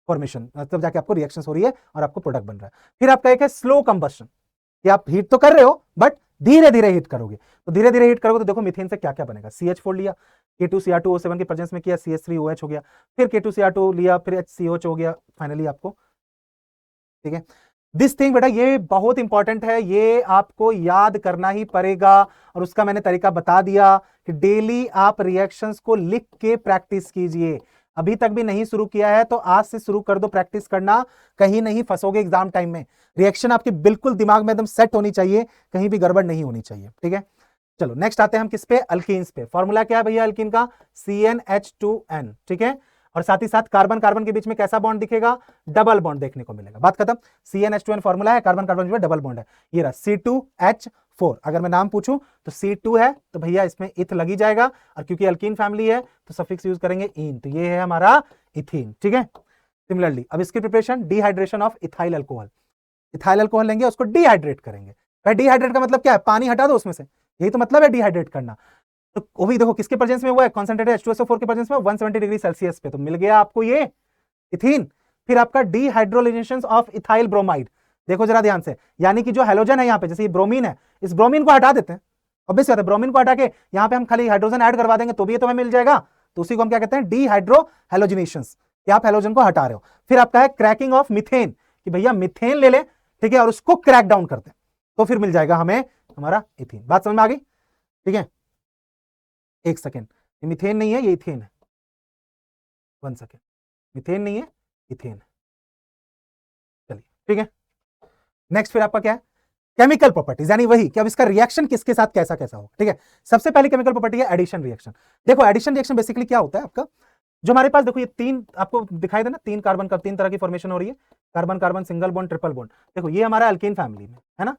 फॉर्मेशन, तब जाके आपको रिएक्शंस हो रही है और आपको प्रोडक्ट बन रहा है। फिर आपका एक है स्लो कंबस्शन, कि आप हीट तो कर रहे हो बट धीरे धीरे हीट करोगे, तो धीरे धीरे हीट करोगे तो देखो मिथेन से क्या क्या बनेगा, CH4 लिया, K2Cr2O7 के प्रेजेंस में किया, CH3OH हो गया, फिर K2Cr2 लिया, फिर HCOH हो गया, फाइनली आपको, ठीक है। दिस थिंग बेटा ये बहुत इंपॉर्टेंट है, ये आपको याद करना ही पड़ेगा, और उसका मैंने तरीका बता दिया कि डेली आप रिएक्शंस को लिख के प्रैक्टिस कीजिए। अभी तक भी नहीं शुरू किया है तो आज से शुरू कर दो प्रैक्टिस करना, कहीं नहीं फंसोगे एग्जाम टाइम में। रिएक्शन आपके बिल्कुल दिमाग में एकदम सेट होनी चाहिए, कहीं भी गड़बड़ नहीं होनी चाहिए, ठीक है। चलो नेक्स्ट आते हैं हम किस पे, अल्कीन्स पे। फॉर्मूला क्या है भैया अल्कीन का, CnH2n, ठीक है। और साथ ही साथ कार्बन कार्बन के बीच में कैसा बॉन्ड दिखेगा, डबल बॉन्ड देखने को मिलेगा। बात खत्म। CnH2n फॉर्मूला है, कार्बन कार्बन में डबल बॉन्ड है, ये रहा C2H4। अगर मैं नाम पूछूं तो C2 है तो भैया इसमें इथ लगी जाएगा, और क्योंकि अल्कीन फैमिली है तो सफिक्स यूज करेंगे इन, तो ये है हमारा इथीन, ठीक है। सिमिलरली अब इसकी preparation, dehydration of ethyl alcohol. Ethyl alcohol लेंगे, उसको डिहाइड्रेट करेंगे। भाई डिहाइड्रेट का मतलब क्या है, पानी हटा दो उसमें से, यही तो मतलब है डिहाइड्रेट करना। तो वो भी देखो किसके प्रेजेंस में हुआ है, कॉन्सेंट्रेटेड H2SO4 के प्रेजेंस में 170 डिग्री सेल्सियस पे, तो मिल गया आपको ये इथीन। फिर आपका डिहाइड्रोलिनेशन ऑफ इथाइल ब्रोमाइड, देखो जरा ध्यान से, यानी कि जो हेलोजन है यहाँ पे, जैसे ये ब्रोमीन है, इस ब्रोमीन को हटा देते हैं, ऑब्वियस बात है, ब्रोमीन को हटा के यहाँ पे हम खाली हाइड्रोजन ऐड करवा देंगे तो भी ये तो हमें मिल जाएगा, तो उसी को हम क्या कहते हैं, डिहाइड्रो हेलोजिनेशन, कि आप हेलोजन को हटा रहे हो। फिर आपका है क्रैकिंग ऑफ मिथेन, कि भैया मिथेन ले ले, ठीक है, और उसको क्रैक डाउन करते हैं तो फिर मिल जाएगा हमें हमारा इथीन। बात समझ में आ गई, ठीक है। एक सेकेंड, ये मिथेन नहीं है, ये इथेन है, 1 सेकेंड, मिथेन नहीं है, इथेन है, चलिए ठीक है। नेक्स्ट फिर आपका क्या है, केमिकल प्रॉपर्टीज, यानी वही कि अब इसका रिएक्शन किसके साथ कैसा कैसा हो, ठीक है। सबसे पहली केमिकल प्रॉपर्टी है एडिशन रिएक्शन। देखो एडिशन रिएक्शन बेसिकली क्या होता है आपका, जो हमारे पास देखो ये तीन आपको दिखाई देना, तीन कार्बन का तीन तरह की फॉर्मेशन हो रही है, carbon carbon single bond triple bond. देखो ये हमारा अल्कीन फैमिली में है ना,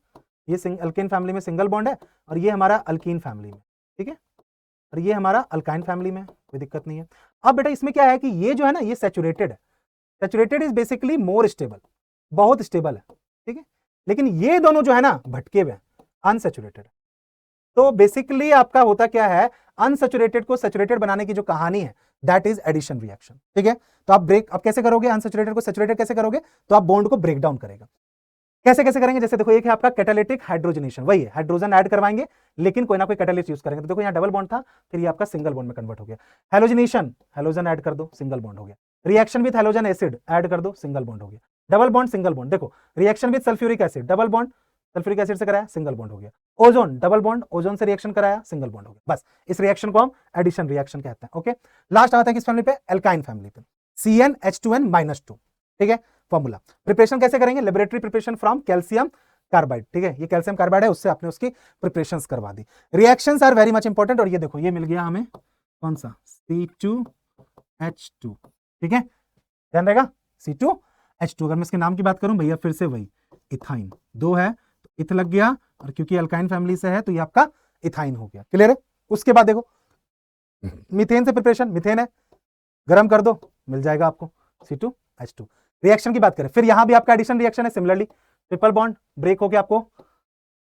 ये अल्कीन फैमिली में सिंगल बॉन्ड है, और ये हमारा अल्कीन फैमिली में, ठीक है, और ये हमारा अल्काइन फैमिली में, कोई दिक्कत नहीं है। अब बेटा इसमें क्या है कि ये जो है ना, ये सैचुरेटेड है, saturated is basically more stable, बहुत स्टेबल है, ठीक है। लेकिन ये दोनों जो है ना भटके हुए हैं, अनसैचुरेटेड। तो बेसिकली आपका होता क्या है, अनसैचुरेटेड को सैचुरेटेड बनाने की जो कहानी है दैट इज एडिशन रिएक्शन, ठीक है। तो आप ब्रेक अब कैसे करोगे, अनसैचुरेटेड को सैचुरेटेड कैसे करोगे, तो आप बॉन्ड को ब्रेक डाउन करेगा। कैसे कैसे करेंगे, जैसे देखो एक है आपका कैटालिटिक हाइड्रोजनेशन, वही है हाइड्रोजन ऐड करवाएंगे लेकिन कोई ना कोई कैटालिस्ट यूज करेंगे। तो देखो यहाँ डबल बॉन्ड था, फिर ये आपका सिंगल बॉन्ड में कन्वर्ट हो गया। हेलोजनेशन, हेलोजन ऐड कर दो, सिंगल बॉन्ड हो गया। Reaction with halogen acid add कर दो, सिंगल बॉन्ड हो गया। डबल बॉन्ड सिंगल बॉन्ड, देखो reaction with sulphuric acid, double bond sulphuric acid से कराया, सिंगल बॉन्ड हो गया। ओजोन, डबल बॉन्ड ओजोन से रिएक्शन कराया, सिंगल बॉन्ड हो गया। बस इस रिएक्शन को हम एडिशन रिएक्शन कहते हैं। ओके, लास्ट आता है किस फैमिली पे, एल्काइन फैमिली पे, CnH2n-2, ठीक है। फॉर्मूला प्रिपरेशन कैसे करेंगे, laboratory preparation from calcium carbide, ठीक है, ये कैल्शियम कार्बाइड है, उससे आपने उसकी प्रिपरेशंस करवा दी। Reactions are very much important, और ये देखो ये मिल गया हमें कौन सा, C2H2, ठीक है, ध्यान रहेगा C2H2। अगर मैं इसके नाम की बात करूं भैया, फिर से वही इथाइन, दो है तो इथ लग गया, और क्योंकि अल्काइन फैमिली से है तो ये आपका इथाइन हो गया, क्लियर है। उसके बाद देखो मीथेन से प्रिपरेशन, मीथेन है, गर्म कर दो, मिल जाएगा आपको C2H2। रिएक्शन की बात करें, फिर यहां भी आपका एडिशन रिएक्शन है, सिमिलरली ट्रिपल बॉन्ड ब्रेक होकर आपको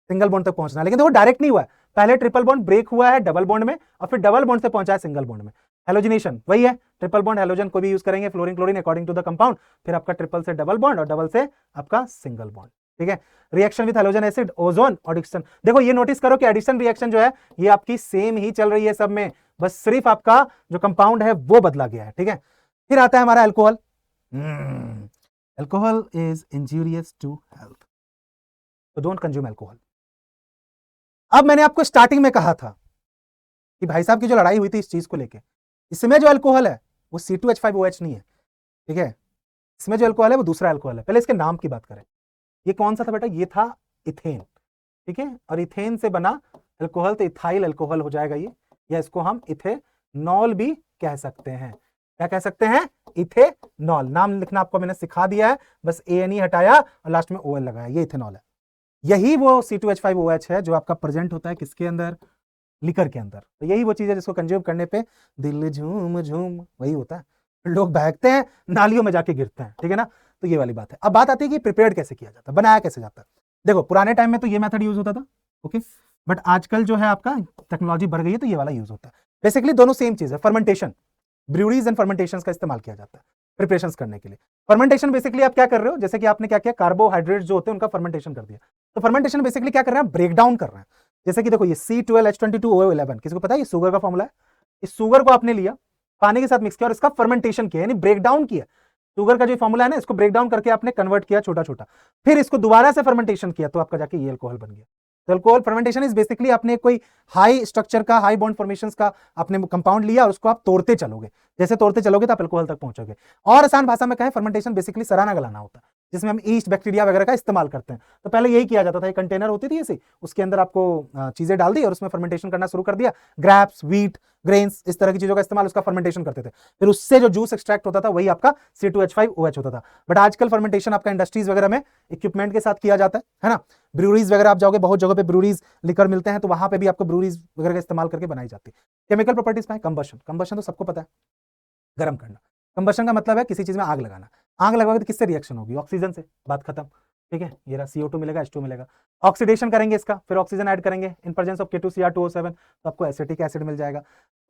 सिंगल बॉन्ड तक पहुंचना है। लेकिन देखो डायरेक्ट नहीं हुआ है, पहले ट्रिपल बॉन्ड ब्रेक हुआ है डबल बॉन्ड में, और फिर डबल बॉन्ड से पहुंचा है सिंगल बॉन्ड में। हेलोजिनेशन वही है, ट्रिपल बॉन्ड हेलोजन कोई भी यूज करेंगे, fluorine chlorine according to the compound, फिर आपका ट्रिपल से डबल बॉन्ड और डबल से आपका सिंगल बॉन्ड, ठीक है। Reaction with halogen acid, ozone, addition. देखो ये नोटिस करो कि एडिशन रिएक्शन जो है ये आपकी सेम ही चल रही है सब में, बस सिर्फ आपका जो कंपाउंड है वो बदला गया है, ठीक है। फिर आता है हमारा alcohol. Alcohol is injurious to health, तो डोंट कंज्यूम अल्कोहल। अब मैंने आपको स्टार्टिंग में कहा था कि भाई साहब की जो लड़ाई हुई थी इस चीज को लेके, इसमें जो अल्कोहल है वो C2H5OH नहीं है, ठीक है, इसमें जो अल्कोहल है वो दूसरा अल्कोहल है। पहले इसके नाम की बात करें, ये कौन सा था बेटा, ये था इथेन, ठीक है, और इथेन से बना अल्कोहल तो इथाइल अल्कोहल हो जाएगा ये, या इसको हम इथेनॉल भी कह सकते हैं। क्या कह सकते हैं, इथेनॉल। नाम लिखना आपको मैंने सिखा दिया है, बस ANE हटाया और लास्ट में OL लगाया, ये इथेनॉल है। यही वो C2H5OH है जो आपका प्रेजेंट होता है किसके अंदर, लिकर के अंदर। तो यही वो चीज है जिसको कंज्यूम करने पे दिल झूम झूम वही होता है, लोग बहकते हैं, नालियों में जाके गिरते हैं, ठीक है ना। तो ये वाली बात है। अब बात आती है कि प्रिपेयर्ड कैसे किया जाता है, बनाया कैसे जाता है। देखो पुराने टाइम में तो ये मेथड यूज होता था, ओके, बट आजकल जो है आपका टेक्नोलॉजी बढ़ गई है तो ये वाला यूज होता है। बेसिकली दोनों सेम चीज है, फर्मेंटेशन, ब्रूरीज एंड फर्मेंटेशन का इस्तेमाल किया जाता है प्रिपरेशन करने के लिए। फर्मेंटेशन बेसिकली आप क्या कर रहे हो, जैसे कि आपने क्या किया, कार्बोहाइड्रेट जो होते हैं उनका फर्मेंटेशन कर दिया। तो फर्मेंटेशन बेसिकली क्या कर रहे हैं, ब्रेक डाउन कर रहे हैं। जैसे कि देखो ये C12H22O11, किसी को पता है ये शुगर का फॉर्मूला है। इस शुगर को आपने लिया, पानी के साथ मिक्स किया और इसका फर्मेंटेशन किया, यानी ब्रेक डाउन किया। शुगर का जो फॉर्मूला है ना, इसको ब्रेक डाउन करके आपने कन्वर्ट किया छोटा छोटा, फिर इसको दोबारा से फर्मेंटेशन किया तो आपका जाके ये अल्कोहल बन गया। तो अल्कोहल फर्मेंटेशन इज बेसिकली आपने कोई हाई स्ट्रक्चर का, हाई बॉन्ड फॉर्मेशंस का आपने कंपाउंड लिया और उसको आप तोड़ते चलोगे, जैसे तोड़ते चलोगे तो आप अल्कोहल तक पहुंचोगे। और आसान भाषा में कहें, फर्मेंटेशन बेसिकली सराहना गलाना होता है, जिसमें हम ईस्ट, बैक्टीरिया वगैरह का इस्तेमाल करते हैं। तो पहले यही किया जाता था, एक कंटेनर होती थी ऐसी, उसके अंदर आपको चीजें डाल दी और उसमें फर्मेंटेशन करना शुरू कर दिया। ग्रैप्स, व्हीट, ग्रेन्स, इस तरह की चीजों का इस्तेमाल, उसका फर्मेंटेशन करते थे। फिर उससे जो जूस एक्सट्रैक्ट होता था वही आपका C2H5OH होता था। बट आजकल फर्मेंटेशन आपका इंडस्ट्रीज वगैरह में इक्विपमेंट के साथ किया जाता है ना। ब्रूरीज वगैरह आप जाओगे, बहुत जगह पे ब्रूरीज लिकर मिलते हैं, तो वहां पे भी आपको ब्रूरीज वगैरह का इस्तेमाल करके बनाई जाती है। केमिकल प्रॉपर्टीज में कंबशन, कंबशन तो सबको पता है, गर्म करना। कंबशन का मतलब है किसी चीज में आग लगाना। आग लगाओगे तो किससे रिएक्शन होगी? ऑक्सीजन से, बात खत्म। ठीक है, ये रहा CO2 मिलेगा, H2 मिलेगा। ऑक्सीडेशन करेंगे इसका, फिर ऑक्सीजन ऐड करेंगे इन प्रेजेंस ऑफ K2Cr2O7, तो आपको एसिटिक एसिड मिल जाएगा।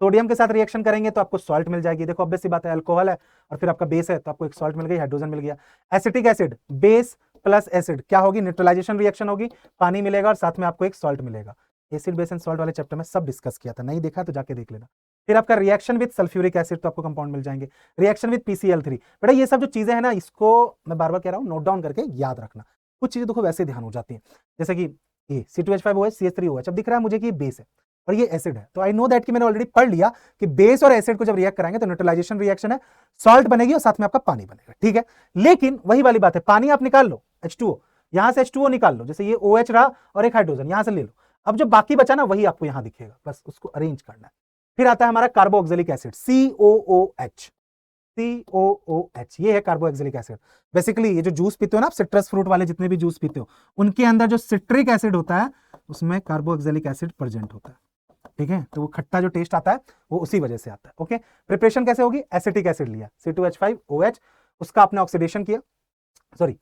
सोडियम के साथ रिएक्शन करेंगे तो आपको सॉल्ट मिल जाएगी। देखो ऑब्वियस सी बात है, अल्कोहल है और फिर आपका बेस है, तो आपको एक सॉल्ट मिल गई, हाइड्रोजन मिल गया। Acetic acid, base plus acid क्या होगी? न्यूट्रलाइजेशन रिएक्शन होगी, पानी मिलेगा और साथ में आपको एक सॉल्ट मिलेगा। एसिड, बेस एंड सॉल्ट वाले चैप्टर में सब डिस्कस किया था, नहीं देखा तो जाके देख लेना। फिर आपका रिएक्शन विद सल्फ्यूरिक एसिड, तो आपको कंपाउंड मिल जाएंगे। Reaction with PCl3। बेटा ये सब जो चीजें हैं ना, इसको मैं बार बार कह रहा हूँ, नोट डाउन करके याद रखना। कुछ चीजें देखो वैसे ध्यान हो जाती हैं, जैसे कि ये C2H5OH CH3OH, अब दिख रहा है मुझे कि ये बेस है और ये एसिड है, तो आई नो दैट कि मैंने ऑलरेडी पढ़ लिया कि बेस और एसिड को जब रिएक्ट कराएंगे तो न्यूट्रलाइजेशन रिएक्शन है, सॉल्ट बनेगी और साथ में आपका पानी बनेगा। ठीक है, लेकिन वही वाली बात है, पानी आप निकाल लो, H2O, यहां से H2O निकाल लो, जैसे ये OH रहा और एक हाइड्रोजन यहां से ले लो। अब जो बाकी बचा ना वही आपको यहां दिखेगा, बस उसको अरेंज करना है। फिर आता है हमारा कार्बोक्सिलिक एसिड, COOH। COOH ये है कार्बोक्सिलिक एसिड। बेसिकली ये जो जूस पीते हो ना आप, सिट्रस फ्रूट वाले जितने भी जूस पीते हो, उनके अंदर जो सिट्रिक एसिड होता है उसमें कार्बोक्सिलिक एसिड प्रेजेंट होता है। ठीक है, तो वो खट्टा जो टेस्ट आता है वो उसी वजह से आता है। ओके, प्रिपरेशन कैसे होगी? एसिटिक एसिड लिया, C2H5OH, उसका आपने ऑक्सीडेशन किया, सॉरी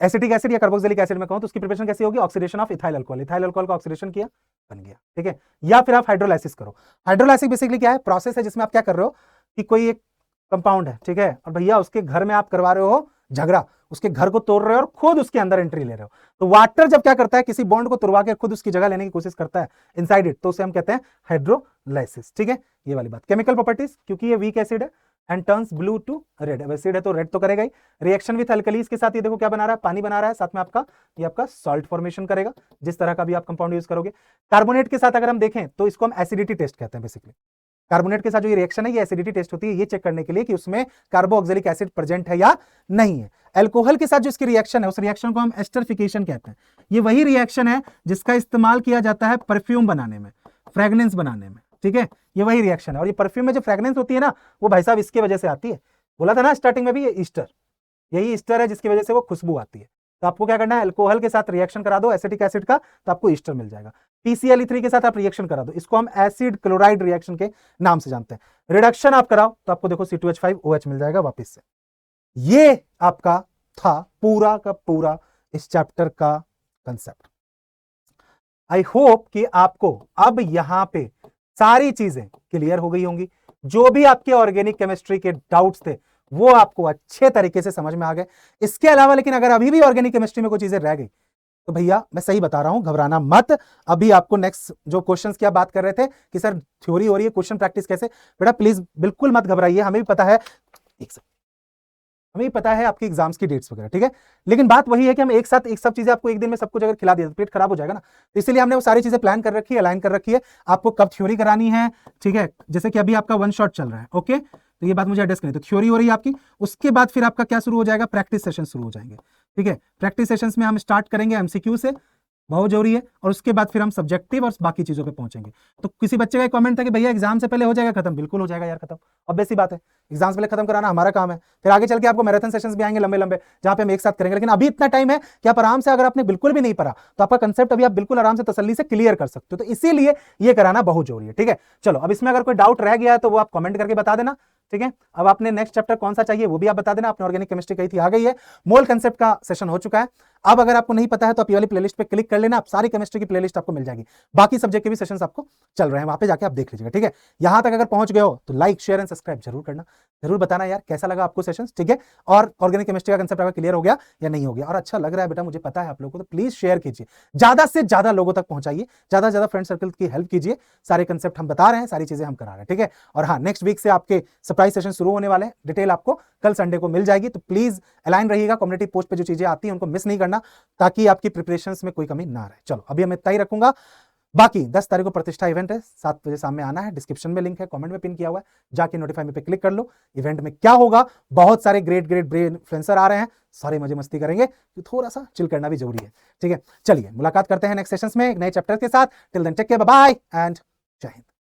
एसिटिक एसिड या कार्बोक्सिलिक एसिड में कहूं तो उसकी प्रिपरेशन कैसी होगी? Oxidation of ethyl alcohol, ethyl alcohol का ऑक्सीडेशन किया, बन गया। ठीक है, या फिर आप हाइड्रोलाइसिस करो। हाइड्रोलाइसिस बेसिकली क्या है? प्रोसेस है जिसमें आप क्या कर रहे हो कि कोई एक कंपाउंड है, ठीक है, और भैया उसके घर में आप करवा रहे हो झगड़ा, उसके घर को तोड़ रहे हो और खुद उसके अंदर एंट्री ले रहे हो। तो वाटर जब क्या करता है, किसी बॉन्ड को तोड़वा के खुद उसकी जगह लेने की कोशिश करता है इनसाइड इट, तो उसे हम कहते हैं हाइड्रोलाइसिस। ठीक है, ये वाली बात। केमिकल प्रॉपर्टीज, क्योंकि ये वीक एसिड है and turns blue to red, acid है तो रेड तो करेगा ही। रिएक्शन विथ अल्कलीज के साथ ये देखो क्या बना रहा है, पानी बना रहा है, साथ में आपका ये आपका सॉल्ट फॉर्मेशन करेगा, जिस तरह का भी आप कंपाउंड यूज करोगे। कार्बोनेट के साथ अगर हम देखें तो इसको हम एसिडिटी टेस्ट कहते हैं। बेसिकली कार्बोनेट के साथ जो ये रिएक्शन है ये एसिडिटी टेस्ट होती है, ये चेक करने के लिए कि उसमें कार्बोक्सिलिक एसिड प्रेजेंट है या नहीं है। अल्कोहल के साथ जो इसकी रिएक्शन है उस रिएक्शन को हम एस्टरिफिकेशन कहते हैं। ये वही रिएक्शन है जिसका इस्तेमाल किया जाता है परफ्यूम बनाने में, फ्रेग्रेंस बनाने में। ठीक है, ये वही रिएक्शन है और ये परफ्यूम में जो फ्रेग्रेंस होती है ना, वो भाई साहब इसके वजह से आती है। बोला था ना स्टार्टिंग में भी, ये ईस्टर, यही ईस्टर है जिसकी वजह से वो खुशबू आती है। तो आपको क्या करना है, अल्कोहल के साथ रिएक्शन करा दो एसिटिक एसिड का, तो आपको ईस्टर मिल जाएगा। PCl3 के साथ आप रिएक्शन करा दो, इसको हम एसिड क्लोराइड रिएक्शन के नाम से जानते हैं। रिडक्शन आप कराओ तो आपको देखो C2H5OH मिल जाएगा वापस से। ये आपका था पूरा का पूरा इस चैप्टर का कंसेप्ट। आई होप कि आपको अब यहां पे सारी चीजें क्लियर हो गई होंगी। जो भी आपके ऑर्गेनिक केमिस्ट्री के डाउट्स थे वो आपको अच्छे तरीके से समझ में आ गए। इसके अलावा लेकिन अगर अभी भी ऑर्गेनिक केमिस्ट्री में कोई चीजें रह गई तो भैया मैं सही बता रहा हूं, घबराना मत। अभी आपको नेक्स्ट जो क्वेश्चंस की आप बात कर रहे थे कि सर थ्योरी हो रही है, क्वेश्चन प्रैक्टिस कैसे, बेटा प्लीज बिल्कुल मत घबराइए। हमें भी पता है, हमें पता है आपकी एग्जाम्स की डेट्स वगैरह, ठीक है, लेकिन बात वही है कि हम एक साथ एक सब चीजें आपको एक दिन में सब कुछ अगर खिला दिया तो पेट खराब हो जाएगा ना। तो इसलिए हमने वो सारी चीजें प्लान कर रखी है, अलाइन कर रखी है, आपको कब थ्योरी करानी है। ठीक है, जैसे कि अभी आपका 1 शॉट चल रहा है, ओके, तो ये बात मुझे एडजस्ट करनी, तो थ्योरी हो रही है आपकी, उसके बाद फिर आपका क्या शुरू हो जाएगा, प्रैक्टिस सेशन शुरू हो जाएंगे। ठीक है, प्रैक्टिस सेशंस में हम स्टार्ट करेंगे MCQ से, बहुत जरूरी है, और उसके बाद फिर हम सब्जेक्टिव और बाकी चीजों पे पहुंचेंगे। तो किसी बच्चे का कमेंट था कि भैया एग्जाम से पहले हो जाएगा खत्म, बिल्कुल हो जाएगा यार खत्म, ऑब्वियस सी बात है, एग्जाम से पहले खत्म कराना हमारा काम है। फिर आगे चल के आपको मैराथन सेशंस भी आएंगे लंबे लंबे, जहां पे हम एक साथ करेंगे, लेकिन अभी इतना टाइम है कि आप आराम से, अगर आपने बिल्कुल भी नहीं पढ़ा तो आपका कंसेप्ट अभी आप बिल्कुल आराम से तसल्ली से क्लियर कर सकते हो, तो इसीलिए ये कराना बहुत जरूरी है। ठीक है, चलो अब इसमें अगर कोई डाउट रह गया है तो वो आप कमेंट करके बता देना। ठीक है, अब आपने नेक्स्ट चैप्टर कौन सा चाहिए वो भी आप बता देना। आपने ऑर्गेनिक केमिस्ट्री कही थी, आ गई है, मोल कंसेप्ट का सेशन हो चुका है। अब अगर आपको नहीं पता है तो आप ये वाली प्लेलिस्ट पे क्लिक कर लेना, आप सारी केमिस्ट्री की प्लेलिस्ट आपको मिल जाएगी, बाकी सब्जेक्ट के भी सेशंस आपको चल रहे हैं, वहां पे जाके आप देख लीजिएगा। ठीक है, यहां तक अगर पहुंच गए हो तो लाइक शेयर एंड सब्सक्राइब जरूर करना, जरूर बताना यार कैसा लगा आपको सेशंस। ठीक है, और ऑर्गेनिक केमिस्ट्री का कंसेप्ट आपका क्लियर हो गया या नहीं हो गया, और अच्छा लग रहा है बेटा मुझे पता है आप लोगों को, तो प्लीज शेयर कीजिए, ज्यादा से ज्यादा लोगों तक पहुंचाइए, ज्यादा से ज्यादा फ्रेंड सर्कल की हेल्प कीजिए। सारे कंसेप्ट हम बता रहे हैं, सारी चीजें हम करा रहे हैं। ठीक है, और हाँ, नेक्स्ट वीक से आपके सरप्राइज सेशन शुरू होने वाले हैं, डिटेल आपको कल संडे को मिल जाएगी, तो प्लीज अलाइन रहिएगा। कम्युनिटी पोस्ट पे जो चीजें आती हैं उनको मिस नहीं करना। करना, ताकि आपकी प्रिपरेशंस में कोई कमी ना रहे। चलो अभी मैं इतना ही रखूंगा। बाकी 10 तारीख को प्रतिष्ठा इवेंट है, 7 बजे सामने आना है। डिस्क्रिप्शन में लिंक है, कमेंट में पिन किया हुआ है, जाके नोटिफाई में पे क्लिक कर लो। इवेंट में क्या होगा, बहुत सारे ग्रेट ब्रेन इन्फ्लुएंसर आ रहे हैं, सारे मजे मस्ती करेंगे, तो थोड़ा सा चिल करना भी जरूरी है। ठीक है, चलिए मुलाकात करते हैं नेक्स्ट सेशंस में एक नए चैप्टर के साथ। Till then take care, bye bye and Jai Hind.